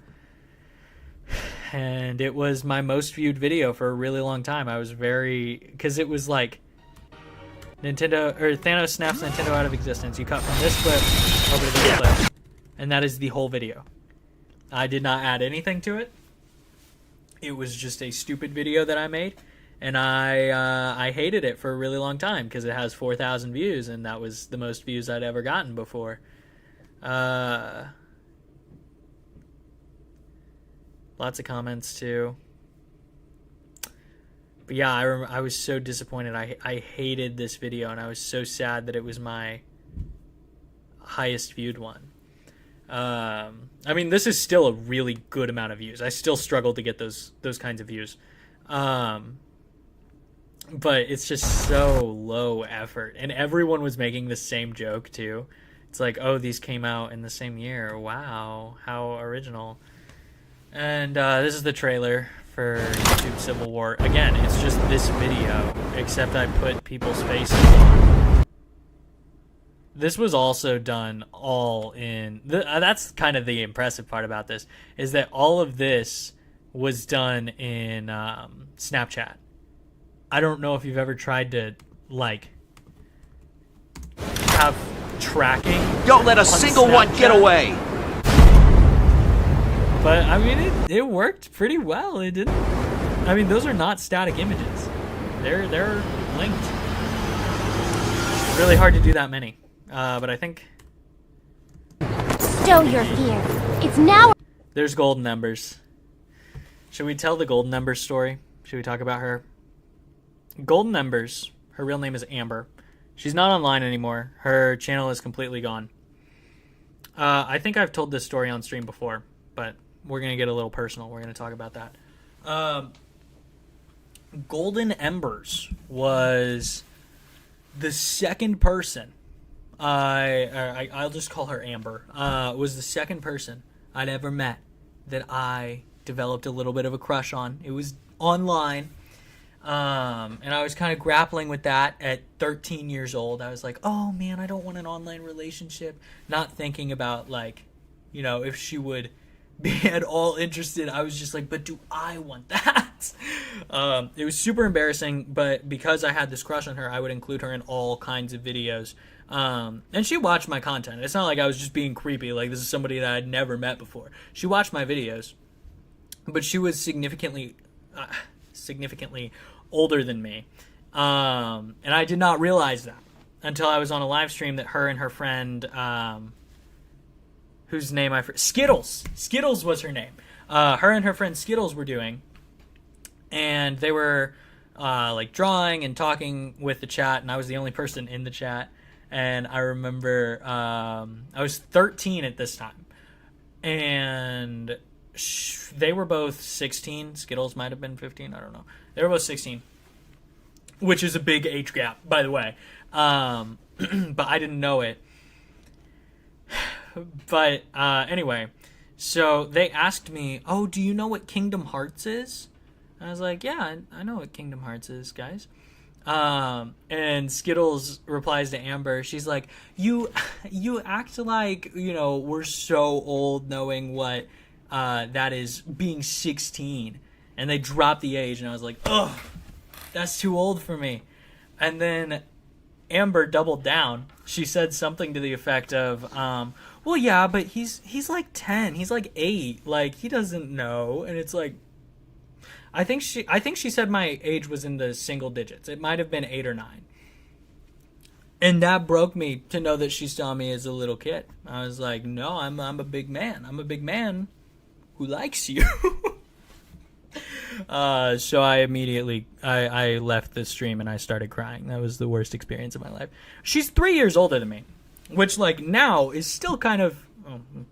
And it was my most viewed video for a really long time. I was because it was like Thanos snaps Nintendo out of existence. You cut from this clip over to this clip, and that is the whole video. I did not add anything to it. It was just a stupid video that I made, and I hated it for a really long time because it has 4,000 views, and that was the most views I'd ever gotten before. Lots of comments too. But yeah, I was so disappointed. I hated this video, and I was so sad that it was my highest viewed one. I mean, this is still a really good amount of views. I still struggle to get those kinds of views. But it's just so low effort. And everyone was making the same joke, too. It's like, oh, these came out in the same year. Wow, how original. And this is the trailer for YouTube Civil War. Again, it's just this video, except I put people's faces on. This was also done all in... that's kind of the impressive part about this, is that all of this was done in Snapchat. I don't know if you've ever tried to, like, have tracking. Don't let a single one get away. But, I mean, it worked pretty well. It didn't... I mean, those are not static images. They're linked. Really hard to do that many. But I think... Stow your fear. It's now... There's Golden Embers. Should we tell the Golden Embers story? Should we talk about her? Golden Embers, her real name is Amber. She's not online anymore. Her channel is completely gone. I think I've told this story on stream before, but we're going to get a little personal. We're going to talk about that. Golden Embers was the second person, I'll just call her Amber, was the second person I'd ever met that I developed a little bit of a crush on. It was online. And I was kind of grappling with that at 13 years old. I was like, oh man, I don't want an online relationship. Not thinking about, like, you know, if she would be at all interested. I was just like, but do I want that? It was super embarrassing, but because I had this crush on her, I would include her in all kinds of videos. And she watched my content. It's not like I was just being creepy, like this is somebody that I'd never met before. She watched my videos, but she was significantly older than me. And I did not realize that until I was on a live stream that her and her friend, whose name I forget, Skittles was her name. Her and her friend Skittles were doing, and they were like drawing and talking with the chat, and I was the only person in the chat. And I remember I was 13 at this time, and they were both 16. Skittles might have been 15. I don't know. They were both 16, which is a big age gap, by the way. But I didn't know it. But anyway, so they asked me, oh, do you know what Kingdom Hearts is? And I was like, yeah, I know what Kingdom Hearts is, guys. And Skittles replies to Amber. She's like, you act like, you know, we're so old knowing what that is, being 16. And they dropped the age, and I was like, ugh, that's too old for me. And then Amber doubled down. She said something to the effect of, well, yeah, but he's like 10. He's like 8. Like, he doesn't know. And it's like, I think she said my age was in the single digits. It might have been 8 or 9. And that broke me to know that she saw me as a little kid. I was like, no, I'm a big man. I'm a big man who likes you. So I immediately I left the stream and I started crying. That was the worst experience of my life. She's 3 years older than me, which like now is still kind of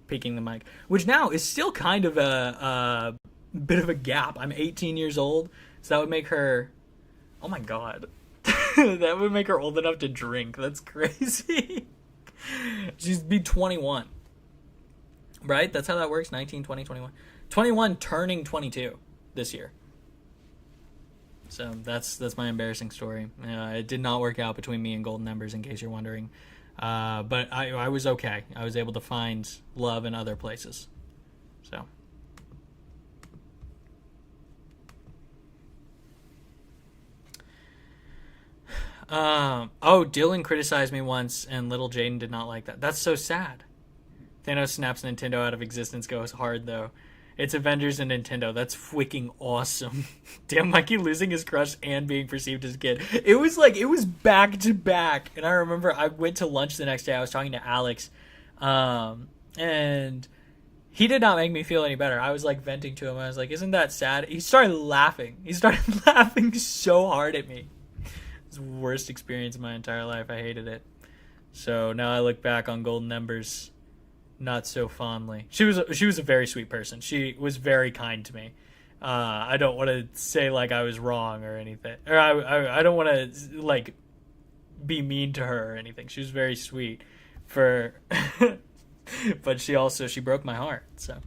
peeking the mic, which now is still kind of a bit of a gap. I'm 18 years old, so that would make her, oh my god, that would make her old enough to drink. That's crazy. She'd be 21, right? That's how that works. 19, 20, 21. 21 turning 22 this year. So that's my embarrassing story. It did not work out between me and Golden Embers, in case you're wondering. But I was okay. I was able to find love in other places. So. Oh, Dylan criticized me once, and little Jaden did not like that. That's so sad. Thanos snaps Nintendo out of existence goes hard, though. It's Avengers and Nintendo. That's freaking awesome. Damn, Mikey losing his crush and being perceived as a kid. It was back to back. And I remember I went to lunch the next day. I was talking to Alex, and he did not make me feel any better. I was like venting to him. I was like, isn't that sad? He started laughing. He started laughing so hard at me. It was the worst experience of my entire life. I hated it. So now I look back on Golden Embers not so fondly. She was a very sweet person. She was very kind to me. I don't want to say like I was wrong or anything. Or I don't want to like be mean to her or anything. She was very sweet but she broke my heart. So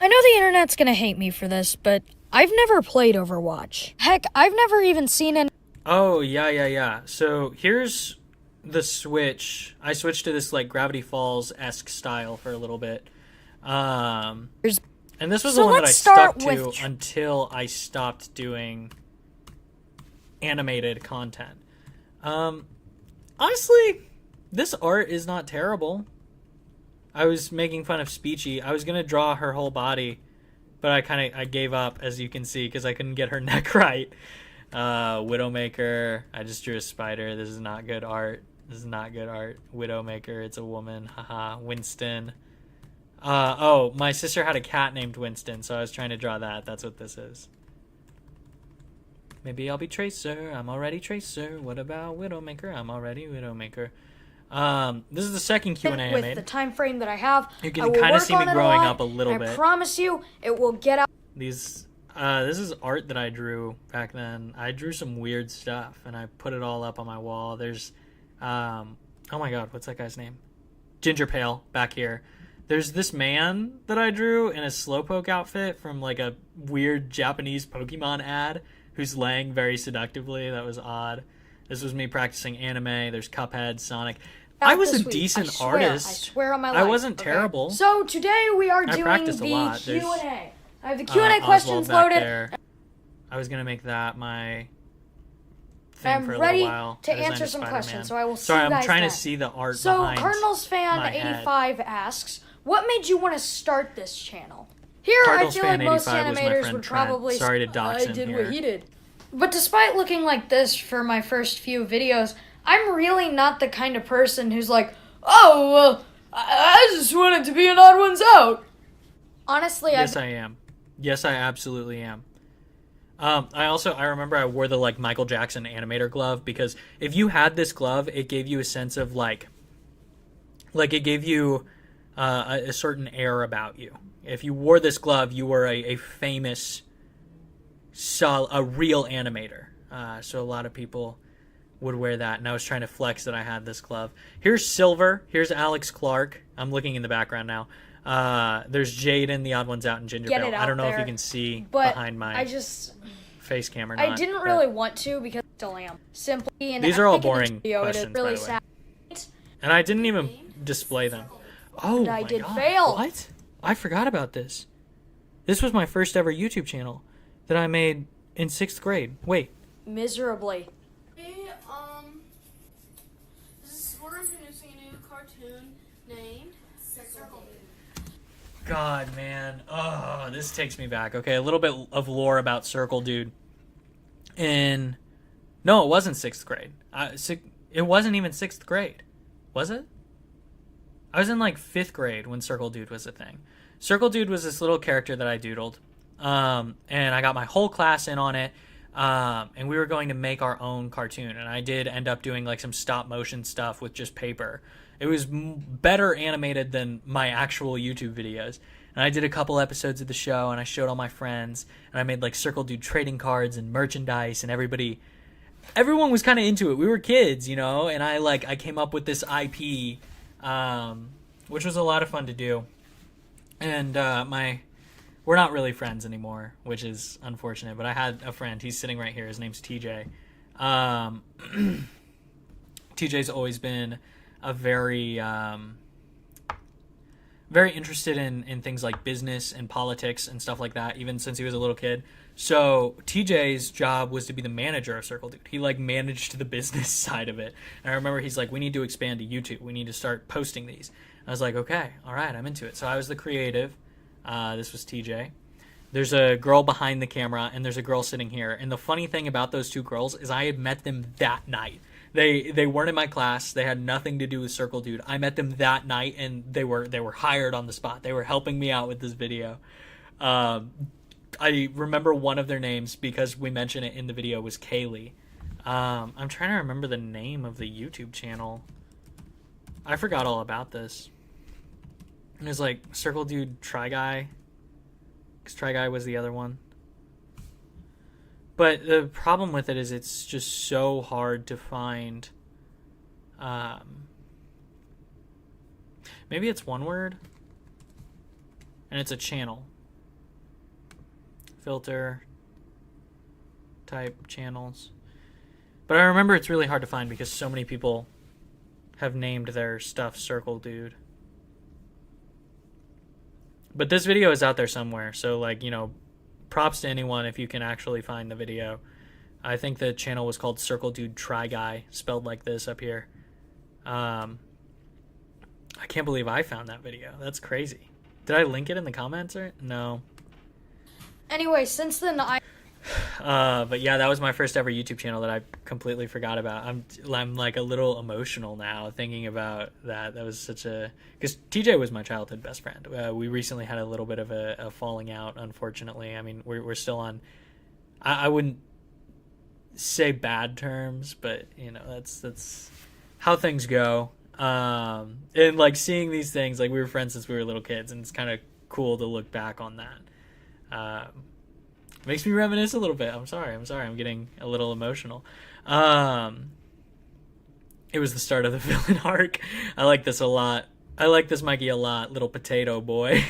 I know the internet's gonna hate me for this, but I've never played Overwatch. Heck, I've never even seen an... Oh, yeah. So here's the switch. I switched to this like Gravity Falls-esque style for a little bit. And this was the one that I stuck to until I stopped doing animated content. Honestly, this art is not terrible. I was making fun of Speechy. I was gonna draw her whole body, but I gave up, as you can see, because I couldn't get her neck right. Widowmaker. I just drew a spider. This is not good art. Widowmaker. It's a woman. Haha. Winston. Oh, my sister had a cat named Winston, so I was trying to draw that. That's what this is. Maybe I'll be Tracer. I'm already Tracer. What about Widowmaker? I'm already Widowmaker. This is the second Q&A I made. With the time frame that I have, you can kind of see me growing up a little bit. I promise you, it will get out. This is art that I drew back then. I drew some weird stuff, and I put it all up on my wall. There's, oh my god, what's that guy's name? Ginger Pale, back here. There's this man that I drew in a Slowpoke outfit from like a weird Japanese Pokemon ad who's laying very seductively. That was odd. This was me practicing anime. There's Cuphead, Sonic. I was a decent artist. I swear on my life. I wasn't terrible. So today we are doing the Q&A. I have the Q&A questions loaded. There. I was going to make that my thing I'm for a ready little while. to answer some questions, so I will see you guys. Sorry, I'm trying then. to see the art so behind Cardinals fan 85 asks, what made you want to start this channel? Here, Cardinals I feel like most fan 85 was my animators friend would probably Trent. Sorry to dox him did here. what he did. But despite looking like this for my first few videos, I'm really not the kind of person who's like, oh, well, I just wanted to be an odd ones out. Honestly, yes, I am. Yes, I absolutely am. I remember I wore the like Michael Jackson animator glove because if you had this glove, it gave you a sense of like it gave you a certain air about you. If you wore this glove, you were a famous, a real animator. So a lot of people would wear that, and I was trying to flex that I had this glove. Here's Silver. Here's Alex Clark. I'm looking in the background now. There's Jaden, the odd ones out, and Ginger Bell. I don't know if you can see behind my face cam or not. I didn't really want to because I still am. Simply, and these are all boring questions, it is really by the way. sad. And I didn't even display them. Oh I my did God. fail. What? I forgot about this. This was my first ever YouTube channel that I made in 6th grade. Wait. Miserably. We're introducing a new cartoon named Circle. God, man. Oh, this takes me back. Okay, a little bit of lore about Circle Dude. No, it wasn't 6th grade. It wasn't even 6th grade. Was it? I was in like 5th grade when Circle Dude was a thing. Circle Dude was this little character that I doodled. And I got my whole class in on it. And we were going to make our own cartoon. And I did end up doing like some stop motion stuff with just paper. It was better animated than my actual YouTube videos. And I did a couple episodes of the show, and I showed all my friends. And I made like Circle Dude trading cards and merchandise, and everyone was kind of into it. We were kids, you know, and I came up with this IP, which was a lot of fun to do. And we're not really friends anymore, which is unfortunate. But I had a friend. He's sitting right here. His name's TJ. TJ's always been a very interested in things like business and politics and stuff like that, even since he was a little kid. So TJ's job was to be the manager of Circle Dude. He like managed the business side of it. And I remember he's like, we need to expand to YouTube. We need to start posting these. I was like, okay, all right, I'm into it. So I was the creative. This was TJ. There's a girl behind the camera, and there's a girl sitting here. And the funny thing about those two girls is I had met them that night. They weren't in my class. They had nothing to do with Circle Dude. I met them that night, and they were hired on the spot. They were helping me out with this video. I remember one of their names because we mentioned it in the video was Kaylee. I'm trying to remember the name of the YouTube channel. I forgot all about this. It was like Circle Dude Try Guy. Because Try Guy was the other one. But the problem with it is it's just so hard to find. Maybe it's one word. And it's a channel. Filter. Type channels. But I remember it's really hard to find because so many people have named their stuff Circle Dude. But this video is out there somewhere. So, like, you know, props to anyone if you can actually find the video. I think the channel was called Circle Dude Try Guy, spelled like this up here. I can't believe I found that video. That's crazy. Did I link it in the comments or no? Anyway, since then but yeah, that was my first ever YouTube channel that I completely forgot about. I'm like a little emotional now thinking about that. That was such a, because TJ was my childhood best friend. We recently had a little bit of a falling out, unfortunately. I mean, we're still on, I wouldn't say bad terms, but you know, that's how things go. And like seeing these things, like we were friends since we were little kids, and it's kind of cool to look back on that. Makes me reminisce a little bit. I'm sorry. I'm getting a little emotional. It was the start of the villain arc. I like this a lot. I like this Mikey a lot. Little potato boy.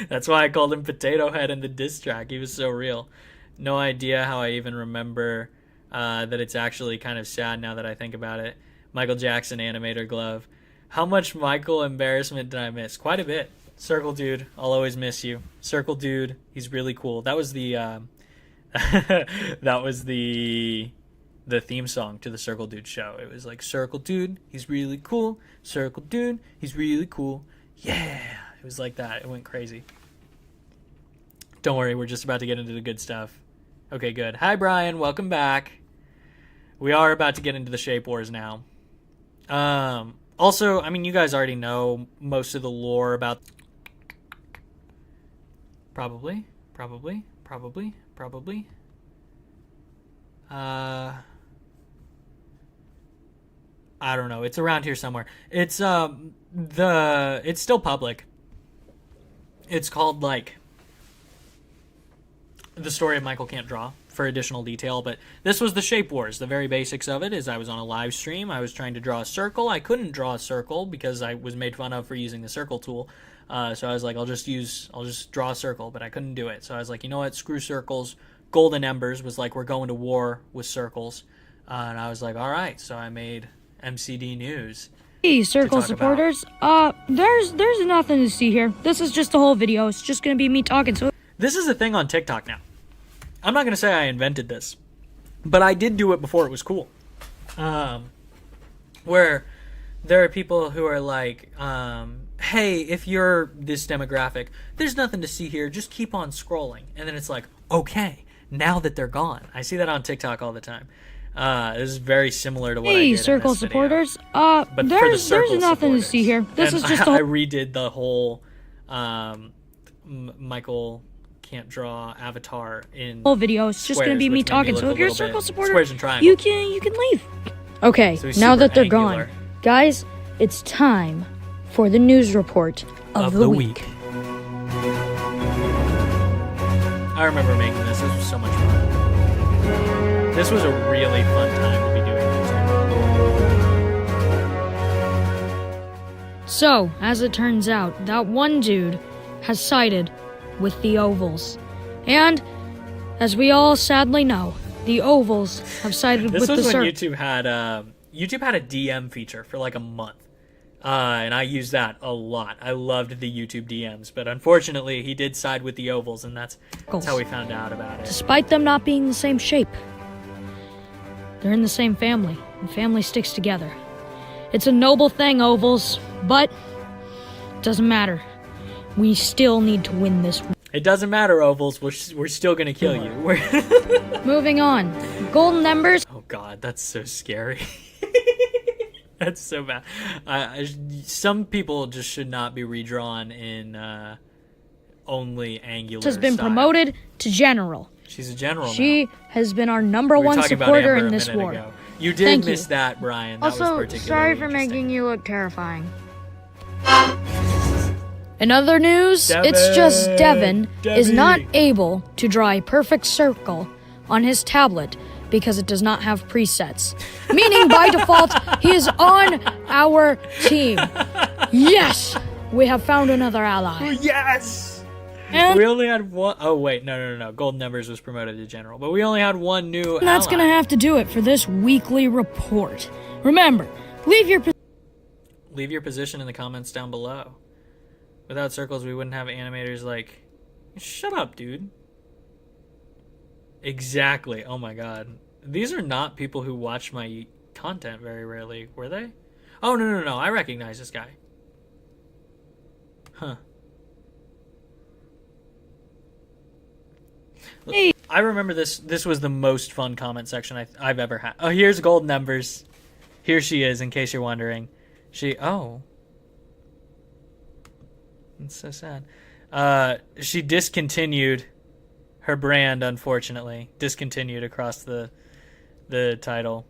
That's why I called him Potato Head in the diss track. He was so real. No idea how I even remember that it's actually kind of sad now that I think about it. Michael Jackson animator glove. How much Michael embarrassment did I miss? Quite a bit. Circle Dude, I'll always miss you. Circle Dude, he's really cool. That was the that was the theme song to the Circle Dude show. It was like, Circle Dude, he's really cool. Circle Dude, he's really cool. Yeah, it was like that. It went crazy. Don't worry, we're just about to get into the good stuff. Okay, good. Hi, Brian. Welcome back. We are about to get into the Shape Wars now. Also, I mean, you guys already know most of the lore about... Probably. I don't know. It's around here somewhere. It's it's still public. It's called like The Story of Michael Can't Draw for additional detail, but this was the Shape Wars. The very basics of it is I was on a live stream. I was trying to draw a circle. I couldn't draw a circle because I was made fun of for using the circle tool. So I was like, I'll just draw a circle, but I couldn't do it. So I was like, you know what? Screw circles. Golden Embers was like, we're going to war with circles. And I was like, all right. So I made MCD News. Hey, Circle supporters. There's nothing to see here. This is just the whole video. It's just gonna be me talking. So this is a thing on TikTok now. I'm not gonna say I invented this, but I did do it before it was cool. Where there are people who are like, hey, if you're this demographic, there's nothing to see here. Just keep on scrolling. And then it's like, okay, now that they're gone. I see that on TikTok all the time. This is very similar to what I did Circle in this supporters. But There's nothing to see here. This is just I redid the whole Michael Can't Draw avatar in whole video. It's just gonna be me talking. So if you're a Circle supporter, you can leave. Okay, so now that they're angular. gone, guys, it's time for the news report of the week. I remember making this. This was so much fun. This was a really fun time to be doing this. So, as it turns out, that one dude has sided with the Ovals. And, as we all sadly know, the Ovals have sided with the This was when YouTube had a DM feature for like a month. And I used that a lot. I loved the YouTube DMs, but unfortunately he did side with the Ovals, and that's how we found out about it. Despite them not being the same shape, they're in the same family, and family sticks together. It's a noble thing, Ovals, but it doesn't matter. We still need to win this. It doesn't matter, Ovals. We're still gonna kill you. Moving on. Golden Embers. Oh God, that's so scary. That's so bad. Some people just should not be redrawn in only angular Has been style. promoted to general. She's a general She now. has been our number We were one talking about supporter Amber in a this minute war. ago. You did Thank miss you. that, Brian. That was Also, particularly sorry for interesting. making you look terrifying. In other news, it's just Devin is not able to draw a perfect circle on his tablet because it does not have presets. Meaning, by default, he is on our team. Yes! We have found another ally. Yes! And We only had one. Oh, wait. No. Golden Numbers was promoted to general. But we only had one new that's ally. going to have to do it for this weekly report. Remember, leave your position in the comments down below. Without circles, we wouldn't have animators like... Shut up, dude. Exactly. Oh my god. These are not people who watch my content very rarely, were they? Oh, no. I recognize this guy. Huh. Hey. I remember this. This was the most fun comment section I've ever had. Oh, here's Golden Embers. Here she is, in case you're wondering. Oh. That's so sad. She discontinued her brand, unfortunately. Discontinued across the title.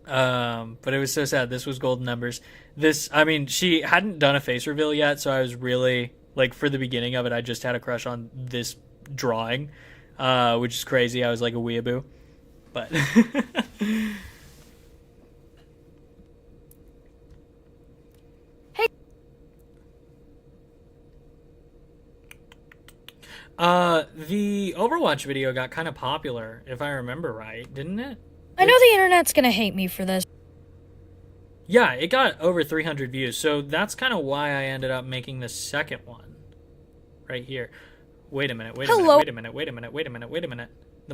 But it was so sad. This was Golden Numbers. She hadn't done a face reveal yet, so I was really, like, for the beginning of it, I just had a crush on this drawing, which is crazy. I was like a weeaboo. But... The Overwatch video got kind of popular, if I remember right, didn't it? I know the internet's gonna hate me for this. Yeah, it got over 300 views, so that's kind of why I ended up making the second one. Right here. Wait a minute. The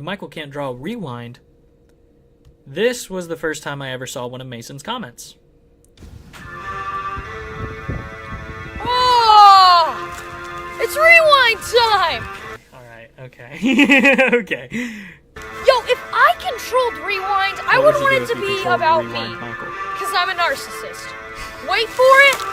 Michael can't draw. Rewind. This was the first time I ever saw one of Mason's comments. Oh! It's rewind time! Alright, okay. Okay. Yo, if I controlled rewind, I would want it to be about me. Because I'm a narcissist. Wait for it!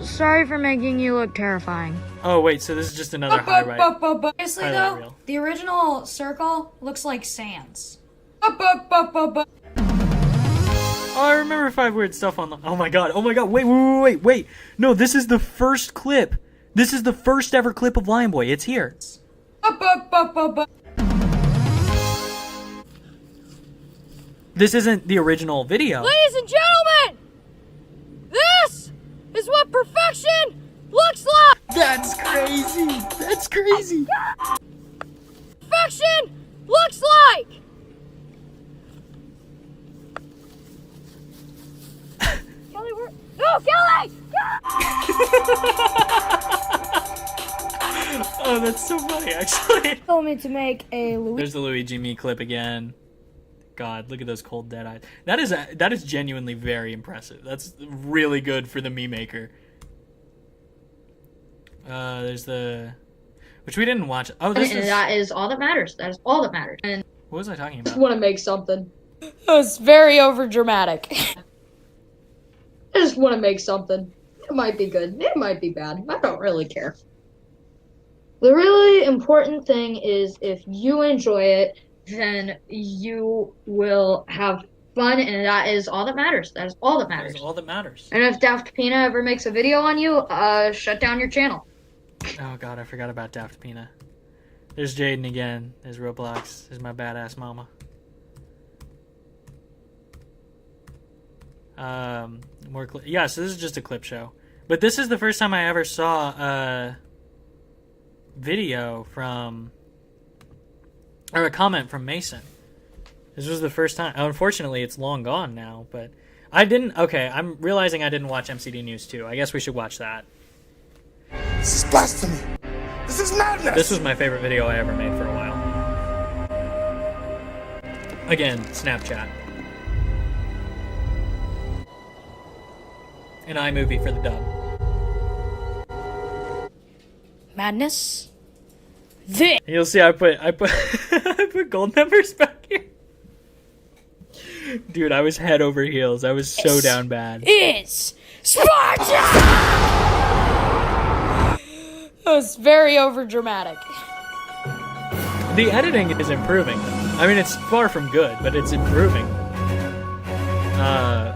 Sorry for making you look terrifying. Oh, wait, so this is just another highlight. Honestly, Highlight though, reel. the original circle looks like Sans. Oh, I remember 5 weird stuff on the... Oh my god, wait. No, this is the first clip. This is the first ever clip of Lion Boy. It's here. This isn't the original video. Ladies and gentlemen, this is what perfection looks like! That's crazy. That's crazy. Perfection looks like! Kelly, where? No, Kelly! Oh, that's so funny, actually. Told me to make a Louis. There's the Luigi me clip again. God, look at those cold dead eyes. That is genuinely very impressive. That's really good for the me maker. There's the... Which we didn't watch. Oh, this is... That is all that matters. That is all that matters. And What was I talking I about? just want to make something. It's very overdramatic. I just want to make something. It might be good. It might be bad. I don't really care. The really important thing is if you enjoy it, then you will have fun, and that is all that matters. That is all that matters. That is all that matters. And if Daft Pina ever makes a video on you, shut down your channel. Oh god, I forgot about Daft Pina. There's Jaden again. There's Roblox. There's my badass mama. Yeah, so this is just a clip show. But this is the first time I ever saw a video from... Or a comment from Mason. This was the first time. Unfortunately, it's long gone now, but... I didn't... Okay, I'm realizing I didn't watch MCD News 2. I guess we should watch that. This is blasphemy. This is madness. This was my favorite video I ever made for a while. Again, Snapchat. An iMovie for the dub. madness. This You'll see I put I put gold members back here. Dude, I was head over heels. I was so down bad. is Sparta! That was very overdramatic. The editing is improving, though. I mean, it's far from good, but it's improving.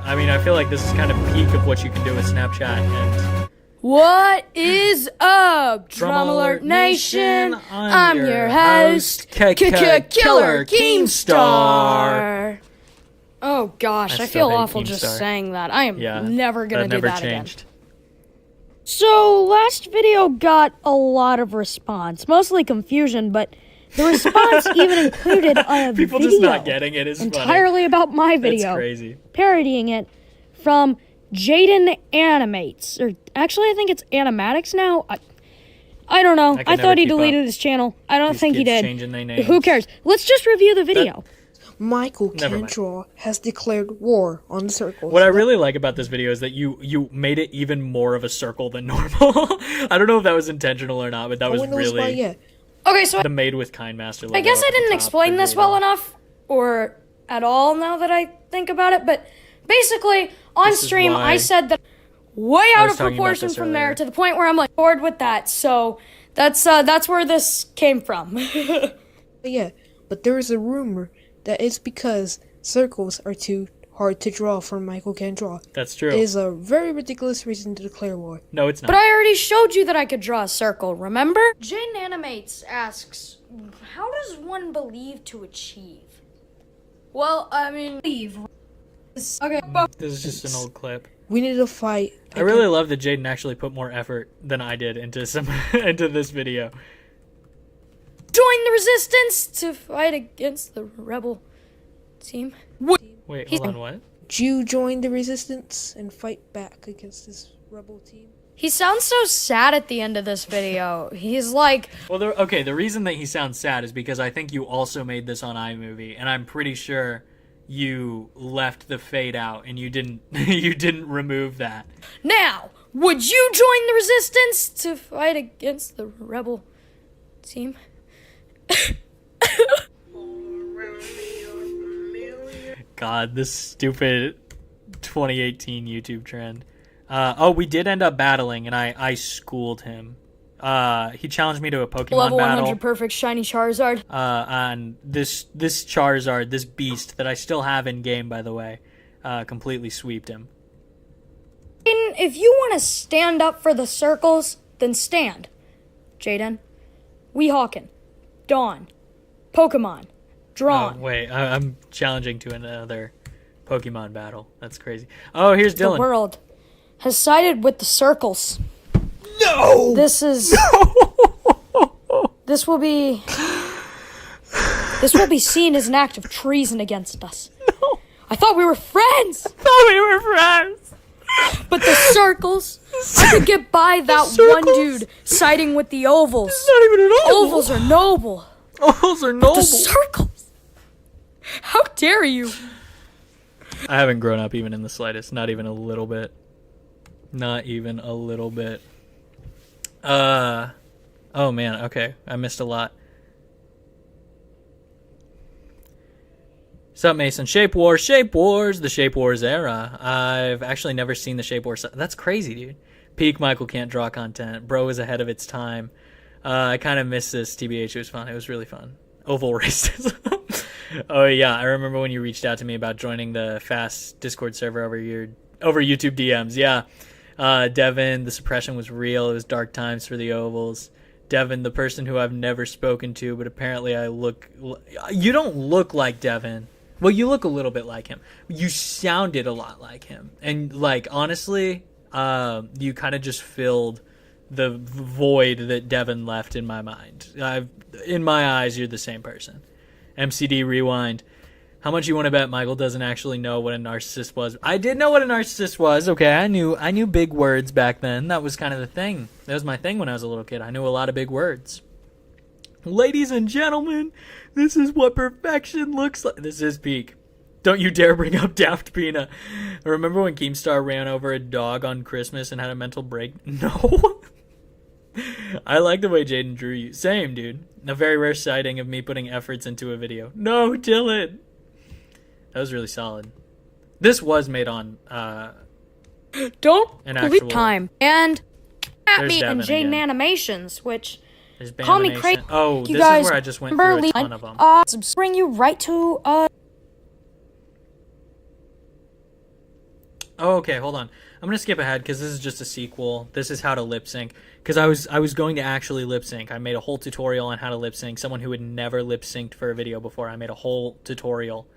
I mean, I feel like this is kind of peak of what you can do with Snapchat. And What is up, Drum Alert Nation? I'm your host, Killer Keemstar. Oh gosh, I feel awful just saying that. I am never gonna do that again. So, last video got a lot of response, mostly confusion, but the response even included a People video just not getting it is entirely funny. about my video. That's crazy. Parodying it from Jaden Animates. Or actually, I think it's Animatics now. I don't know. I thought he deleted his channel. I don't think he did. Who cares? Let's just review the video. Michael can't draw has declared war on the circles. What I really like about this video is that you made it even more of a circle than normal. I don't know if that was intentional or not, but that was really... Okay, so the Made with Kind Master logo I guess at I the didn't top explain this is well enough, or at all now that I think about it, but basically, on This is stream, why I said that way out was of talking about proportion this from earlier. there to the point where I'm like bored with that, so that's where this came from. Yeah, but there is a rumor that it's because circles are too hard to draw for Michael can't draw. That's true. It is a very ridiculous reason to declare war. No, it's not. But I already showed you that I could draw a circle, remember? Jaden Animates asks, how does one believe to achieve? Well, I mean, believe. Okay, This is just an old clip. We need to fight. I really love that Jaden actually put more effort than I did into into this video. join the resistance to fight against the rebel team. Wait, hold on, what? You join the resistance and fight back against this rebel team. He sounds so sad at the end of this video. He's like... Well, the reason that he sounds sad is because I think you also made this on iMovie, and I'm pretty sure you left the fade out and you didn't you didn't remove that. Now, would you join the resistance to fight against the rebel team? God, this stupid 2018 YouTube trend. Oh, we did end up battling, and I schooled him. He challenged me to a Pokemon Level battle. 100 perfect shiny Charizard. And this Charizard, this beast that I still have in game, by the way, completely sweeped him. If you want to stand up for the circles, then stand. Jaden, Weehawken, Dawn, Pokemon, Drawn. Oh, wait, I'm challenging to another Pokemon battle. That's crazy. Oh, here's Dylan. The world has sided with the circles. No! This is... This will be seen as an act of treason against us. No. I thought we were friends! But the circles, I could get by that one dude siding with the ovals. It's not even an oval. Ovals are noble. Ovals are noble. The circles. How dare you? I haven't grown up even in the slightest. Not even a little bit. Not even a little bit. Oh man, okay. I missed a lot. What's up, Mason? Shape Wars, the Shape Wars era. I've actually never seen the Shape Wars. That's crazy, dude. Peak Michael can't draw content. Bro is ahead of its time. I kind of missed this. TBH, it was fun. It was really fun. Oval racism. Oh yeah, I remember when you reached out to me about joining the fast Discord server over YouTube DMs. Yeah. Devin, the suppression was real. It was dark times for the ovals. Devin, the person who I've never spoken to, but apparently I look... You don't look like Devin. Well, you look a little bit like him. You sounded a lot like him. And, like, honestly, you kind of just filled the void that Devin left in my mind. In my eyes, you're the same person. MCD Rewind. How much you want to bet Michael doesn't actually know what a narcissist was? I did know what a narcissist was. Okay, I knew big words back then. That was kind of the thing. That was my thing when I was a little kid. I knew a lot of big words. Ladies and gentlemen, this is what perfection looks like. This is peak. Don't you dare bring up Daft Pina. Remember when Keemstar ran over a dog on Christmas and had a mental break? No. I like the way Jaden drew you. Same, dude. A very rare sighting of me putting efforts into a video. No, Dylan! That was really solid. This was made on, Don't an delete actual... time. And at There's me Devin and Jaden again. Animations, which There's call me Banimation. crazy. Oh, You this guys is where I just went remember through a ton of them. bring you right to Oh, okay, hold on. I'm gonna skip ahead because this is just a sequel. This is how to lip sync. Because I was going to actually lip sync. I made a whole tutorial on how to lip sync. Someone who had never lip synced for a video before. I made a whole tutorial.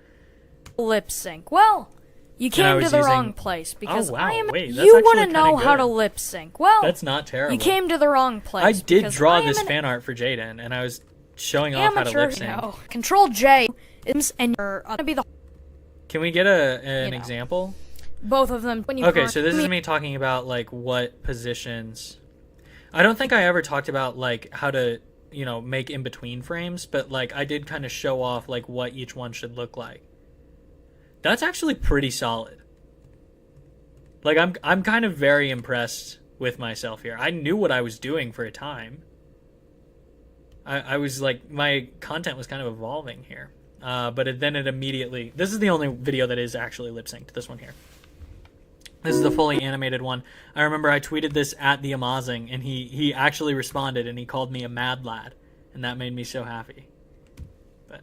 lip sync. Well, you And I came to was the using- wrong place because Oh, wow, I am. wait, that's You actually want to kinda know how good. to lip sync? Well, That's not terrible. You came to the wrong place. I did because draw I am this an fan art for Jaden, and I was showing off how to amateur. lip sync. Control J is and you're gonna be the Can we get an example? both of them when you. Okay, so this is me talking about like what positions. I don't think I ever talked about like how to, you know, make in between frames, but like I did kind of show off like what each one should look like. That's actually pretty solid. Like I'm kind of very impressed with myself here. I knew what I was doing for a time. I was like, my content was kind of evolving here. But then it immediately... This is the only video that is actually lip-synced, this one here. This is the fully animated one. I remember I tweeted this at the Amazing, and he actually responded, and he called me a mad lad. And that made me so happy. But...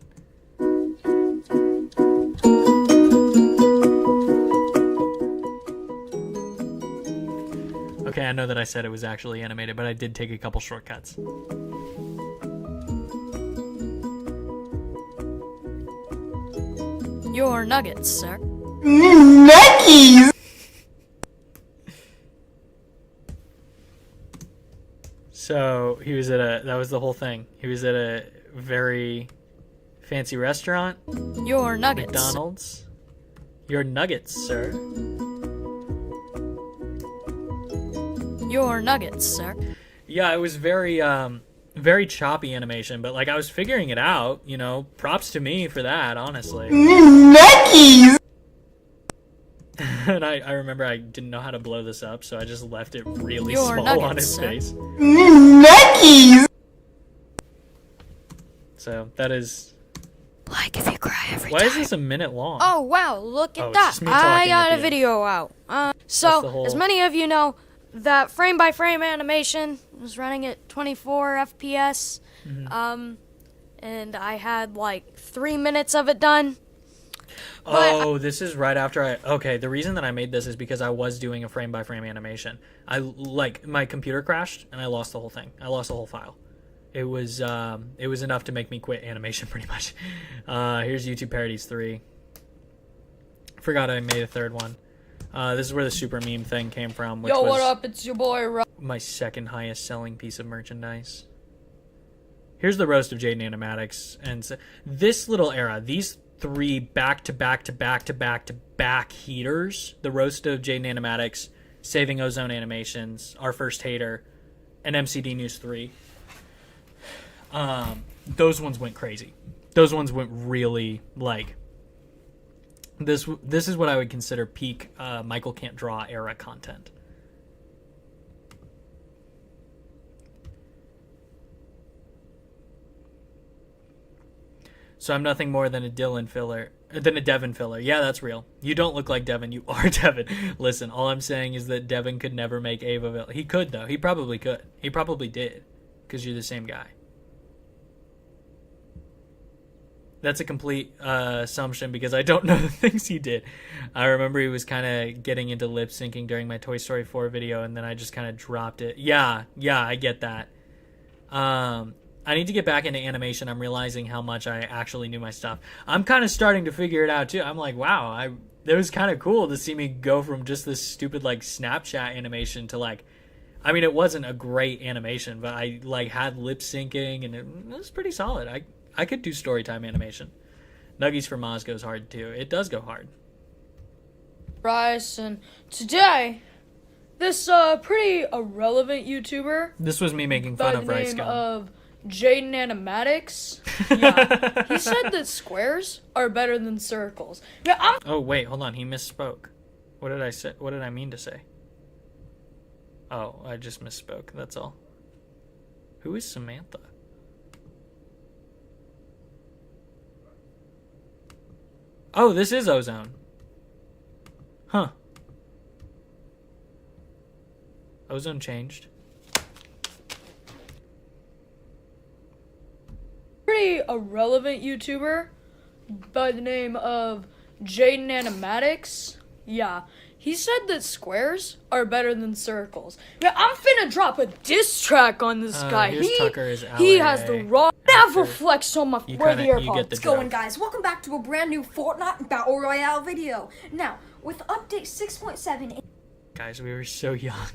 Okay, I know that I said it was actually animated, but I did take a couple shortcuts. Your nuggets, sir. Nuggies! So he was at that was the whole thing. He was at a very fancy restaurant. Your nuggets. McDonald's. Your nuggets, sir. Your nuggets, sir. Yeah, it was very very choppy animation, but like I was figuring it out, you know. Props to me for that, honestly. Nuggies! And I remember I didn't know how to blow this up, so I just left it really Your small nuggets, on his sir. face. Nuggies! So that is... Like if you cry every Why time. is this a minute long? Oh wow, look Oh, at it's that. just me I talking got at a the end. video out. That's the So, whole- as many of you know, that frame by frame animation was running at 24 FPS. Mm-hmm. And I had like 3 minutes of it done. Oh, this is right after I... Okay, the reason that I made this is because I was doing a frame-by-frame animation. My computer crashed, and I lost the whole thing. I lost the whole file. It was enough to make me quit animation, pretty much. Here's YouTube Parodies 3. Forgot I made a third one. This is where the super meme thing came from, which Yo, was what up? It's your boy, Rob. my second highest selling piece of merchandise. Here's the roast of Jaden Animatics, and this little era, these three back-to-back heaters, the roast of Jaden Animatics, Saving Ozone Animations, Our First Hater, and MCD News 3. Those ones went crazy. Those ones went really, like... This is what I would consider peak Michael Can't Draw era content. So I'm nothing more than a Devin filler. Yeah, that's real. You don't look like Devin. You are Devin. Listen, all I'm saying is that Devin could never make Ava. He could, though. He probably could. He probably did. Because you're the same guy. That's a complete assumption because I don't know the things he did. I remember he was kind of getting into lip syncing during my Toy Story 4 video, and then I just kind of dropped it. Yeah, I get that. I need to get back into animation. I'm realizing how much I actually knew my stuff. I'm kind of starting to figure it out too. I'm like, wow, it was kind of cool to see me go from just this stupid like Snapchat animation to like, I mean, it wasn't a great animation, but I like had lip syncing and it was pretty solid. I could do storytime animation. Nuggies for Moz goes hard too. It does go hard. Bryce, and today, this pretty irrelevant YouTuber. This was me making fun of Rice Gum. Of Jaden Animatics. Yeah, he said that squares are better than circles. Yeah, Oh wait, hold on. He misspoke. What did I say? What did I mean to say? Oh, I just misspoke. That's all. Who is Samantha? Oh, this is Ozone. Huh. Ozone changed. Pretty irrelevant YouTuber by the name of Jaden Animatics. Yeah, he said that squares are better than circles. Now, I'm finna drop a diss track on this guy. He has the raw. Never flex on my where the AirPods. What's going, guys? Welcome back to a brand new Fortnite Battle Royale video. Now, with update 6.7. Guys, we were so young.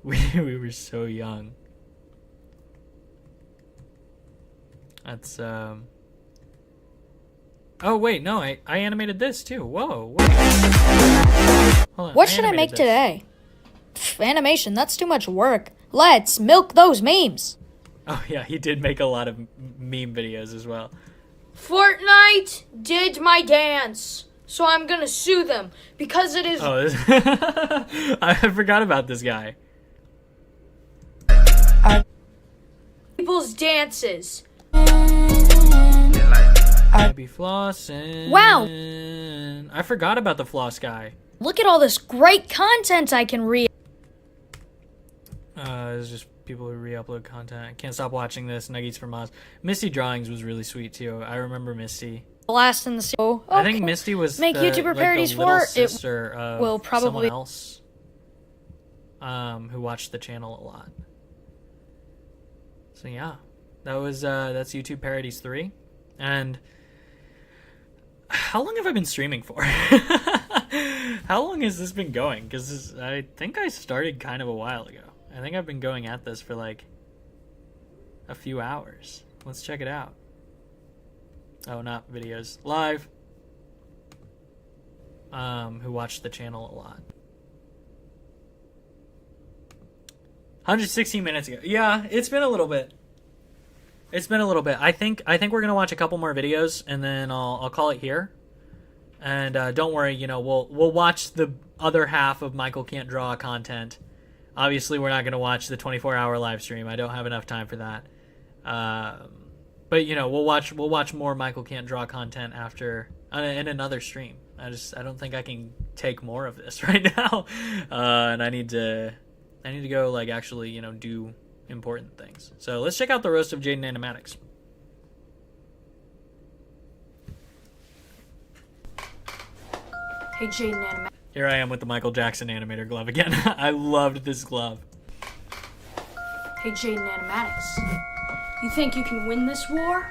We were so young. That's Oh wait, no, I animated this too. Whoa. Hold on, What should I make today? Animation, that's too much work. Let's milk those memes. Oh yeah, he did make a lot of meme videos as well. Fortnite did my dance, so I'm gonna sue them because it is. Oh, I forgot about this guy. People's dances. I be flossing. Wow. I forgot about the floss guy. Look at all this great content I can read. It's just people who re-upload content. Can't stop watching this. Nuggies from Oz. Misty Drawings was really sweet too. I remember Misty. Last in the show. I think Misty was make YouTuber parodies the little for sister of will probably someone else who watched the channel a lot. So yeah, that's YouTube Parodies 3. And how long have I been streaming for? How long has this been going? Because I think I started kind of a while ago. I think I've been going at this for like a few hours. Let's check it out. Oh, not videos. Live. Who watched the channel a lot. 116 minutes ago. Yeah, it's been a little bit. It's been a little bit. I think we're gonna watch a couple more videos and then I'll call it here. And don't worry, you know, we'll watch the other half of Michael Can't Draw content. Obviously, we're not gonna watch the 24-hour live stream. I don't have enough time for that. But you know, we'll watch more Michael Can't Draw content after in another stream. I don't think I can take more of this right now. And I need to go like actually, you know, do important things. So let's check out the roast of Jaden Animatics. Hey, Jaden Animatics. Here I am with the Michael Jackson animator glove again. I loved this glove. Hey, Jaden Animatics. You think you can win this war?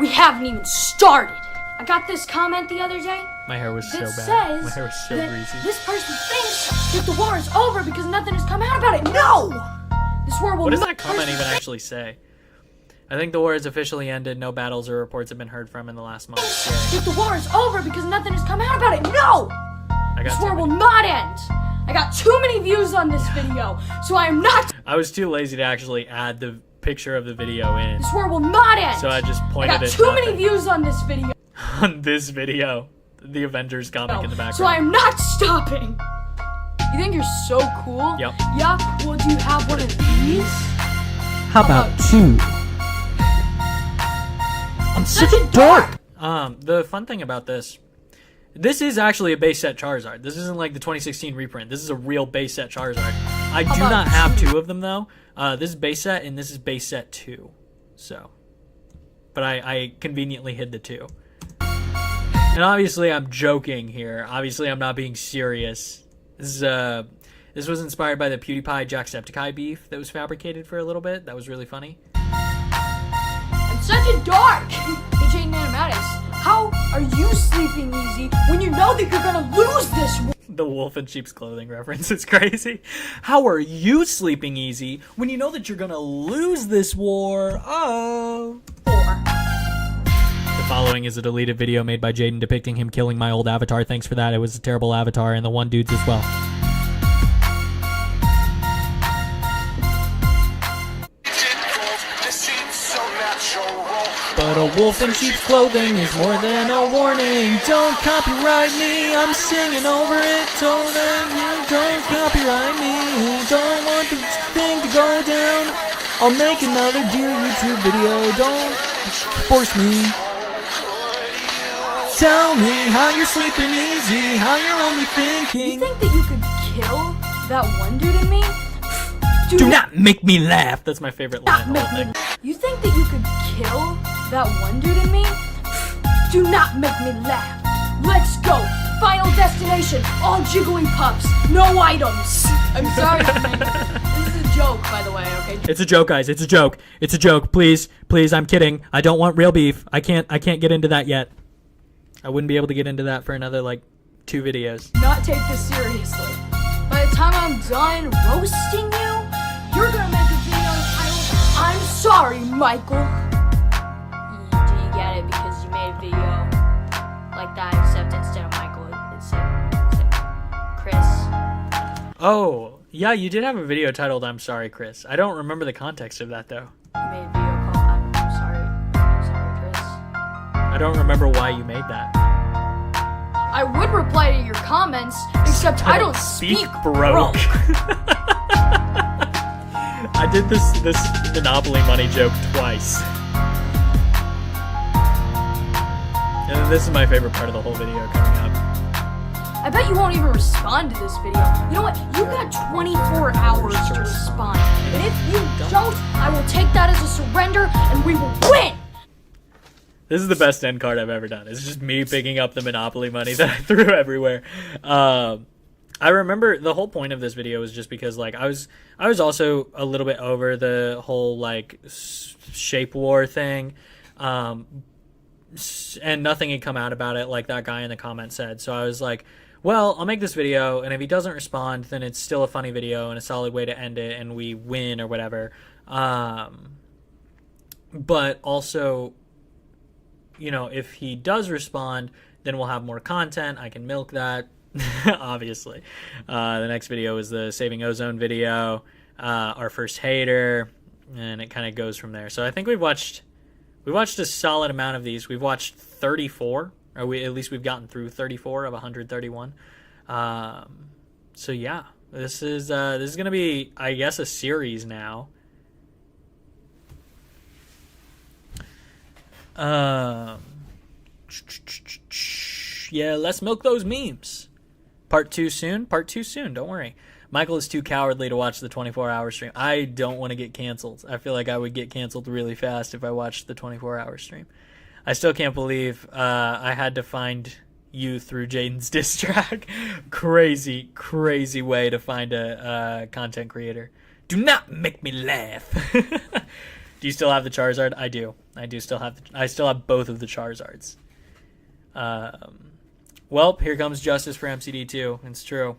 We haven't even started. I got this comment the other day. My hair was so bad. Says My hair was so that greasy. This person thinks that the war is over because nothing has come out about it. No! This war will What does not. that comment even actually say? I think the war has officially ended. No battles or reports have been heard from in the last month. That the war is over because nothing has come out about it. No! This war will not end. I got too many views on this video, so I am not. I was too lazy to actually add the picture of the video in. This war will not end. So I just pointed I got at too nothing. many views on this video. On this video. The Avengers comic in the background. So I am not stopping. You think you're so cool? Yep. Yeah? Well, do you have one of these? How about two? I'm such a dork! The fun thing about this is actually a base set Charizard. This isn't like the 2016 reprint. This is a real base set Charizard. I do not have two of them though. This is base set and this is base set 2. So, but I conveniently hid the 2. And obviously I'm joking here. Obviously I'm not being serious. This was inspired by the PewDiePie Jacksepticeye beef that was fabricated for a little bit. That was really funny. I'm such a dork! Hey, Jaden Animatics, how are you sleeping easy when you know that you're gonna lose this war? The wolf in sheep's clothing reference is crazy. How are you sleeping easy when you know that you're gonna lose this war? Oh. The following is a deleted video made by Jaden depicting him killing my old avatar. Thanks for that. It was a terrible avatar, and the one dude's as well. But But a wolf in sheep's clothing is more than a warning. Don't copyright me, I'm singing over it. Told them you don't copyright me. Don't want the thing to go down. I'll make another dear YouTube video. Don't force me. Tell me how you're sleeping easy, how you're only thinking. You think that you could kill that one dude in me? Do not make me laugh. That's my favorite line. You think that you could kill that one dude in me? Do not make me laugh. Let's go. Final destination. All Jigglypuffs. No items. I'm sorry. This is a joke, by the way. Okay. It's a joke, guys. It's a joke. It's a joke. Please, please. I'm kidding. I don't want real beef. I can't get into that yet. I wouldn't be able to get into that for another like 2 videos. Not take this seriously. By the time I'm done roasting you, you're gonna make a video entitled "I'm sorry, Michael." Do you get it? Because you made a video like that, except instead of Michael, it said Chris. Oh, yeah, you did have a video titled "I'm Sorry, Chris." I don't remember the context of that though. You made a video called I'm sorry, Chris. I don't remember why you made that. I would reply to your comments, except I don't speak broke. I did this Monopoly money joke twice. And this is my favorite part of the whole video coming up. I bet you won't even respond to this video. You know what? You got 24 hours to respond. And if you don't, I will take that as a surrender and we will win! This is the best end card I've ever done. It's just me picking up the Monopoly money that I threw everywhere. I remember the whole point of this video was just because like I was also a little bit over the whole like shape war thing, and nothing had come out about it like that guy in the comment said. So I was like, well, I'll make this video, and if he doesn't respond, then it's still a funny video and a solid way to end it, and we win or whatever. But also, you know, if he does respond, then we'll have more content. I can milk that. Obviously. The next video is the Saving Ozone video, our first hater, and it kind of goes from there. So I think we watched a solid amount of these. We've watched 34, or at least we've gotten through 34 of 131. So yeah, this is gonna be, I guess, a series now. Yeah, let's milk those memes. Part 2 soon? Part 2 soon, don't worry. Michael is too cowardly to watch the 24-hour stream. I don't want to get canceled. I feel like I would get canceled really fast if I watched the 24-hour stream. I still can't believe I had to find you through Jaden's diss track. Crazy, crazy way to find a content creator. Do not make me laugh. Do you still have the Charizard? I do. I still have both of the Charizards. Well, here comes justice for MCD2. It's true.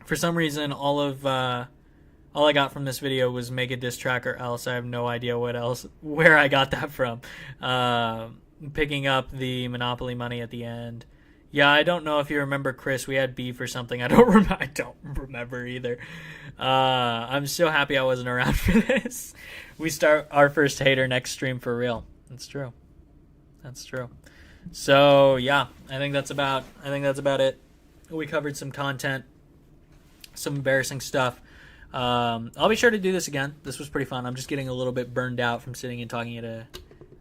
For some reason, all I got from this video was make a diss track or else. I have no idea where I got that from. Picking up the Monopoly money at the end. Yeah, I don't know if you remember, Chris. We had beef or something. I don't remember either. I'm so happy I wasn't around for this. We start our first hater next stream for real. That's true. That's true. So yeah, I think that's about it. We covered some content, some embarrassing stuff. I'll be sure to do this again. This was pretty fun. I'm just getting a little bit burned out from sitting and talking at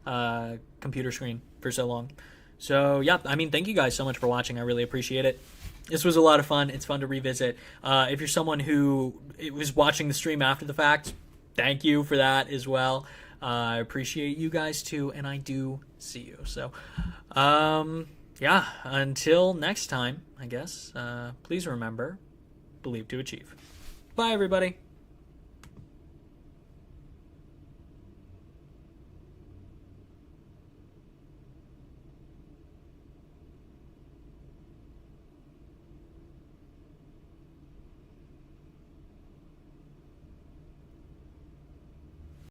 a computer screen for so long. So yeah, I mean, thank you guys so much for watching. I really appreciate it. This was a lot of fun. It's fun to revisit. If you're someone who was watching the stream after the fact, thank you for that as well. I appreciate you guys too, and I do see you. So, yeah, until next time, I guess, please remember, believe to achieve. Bye, everybody.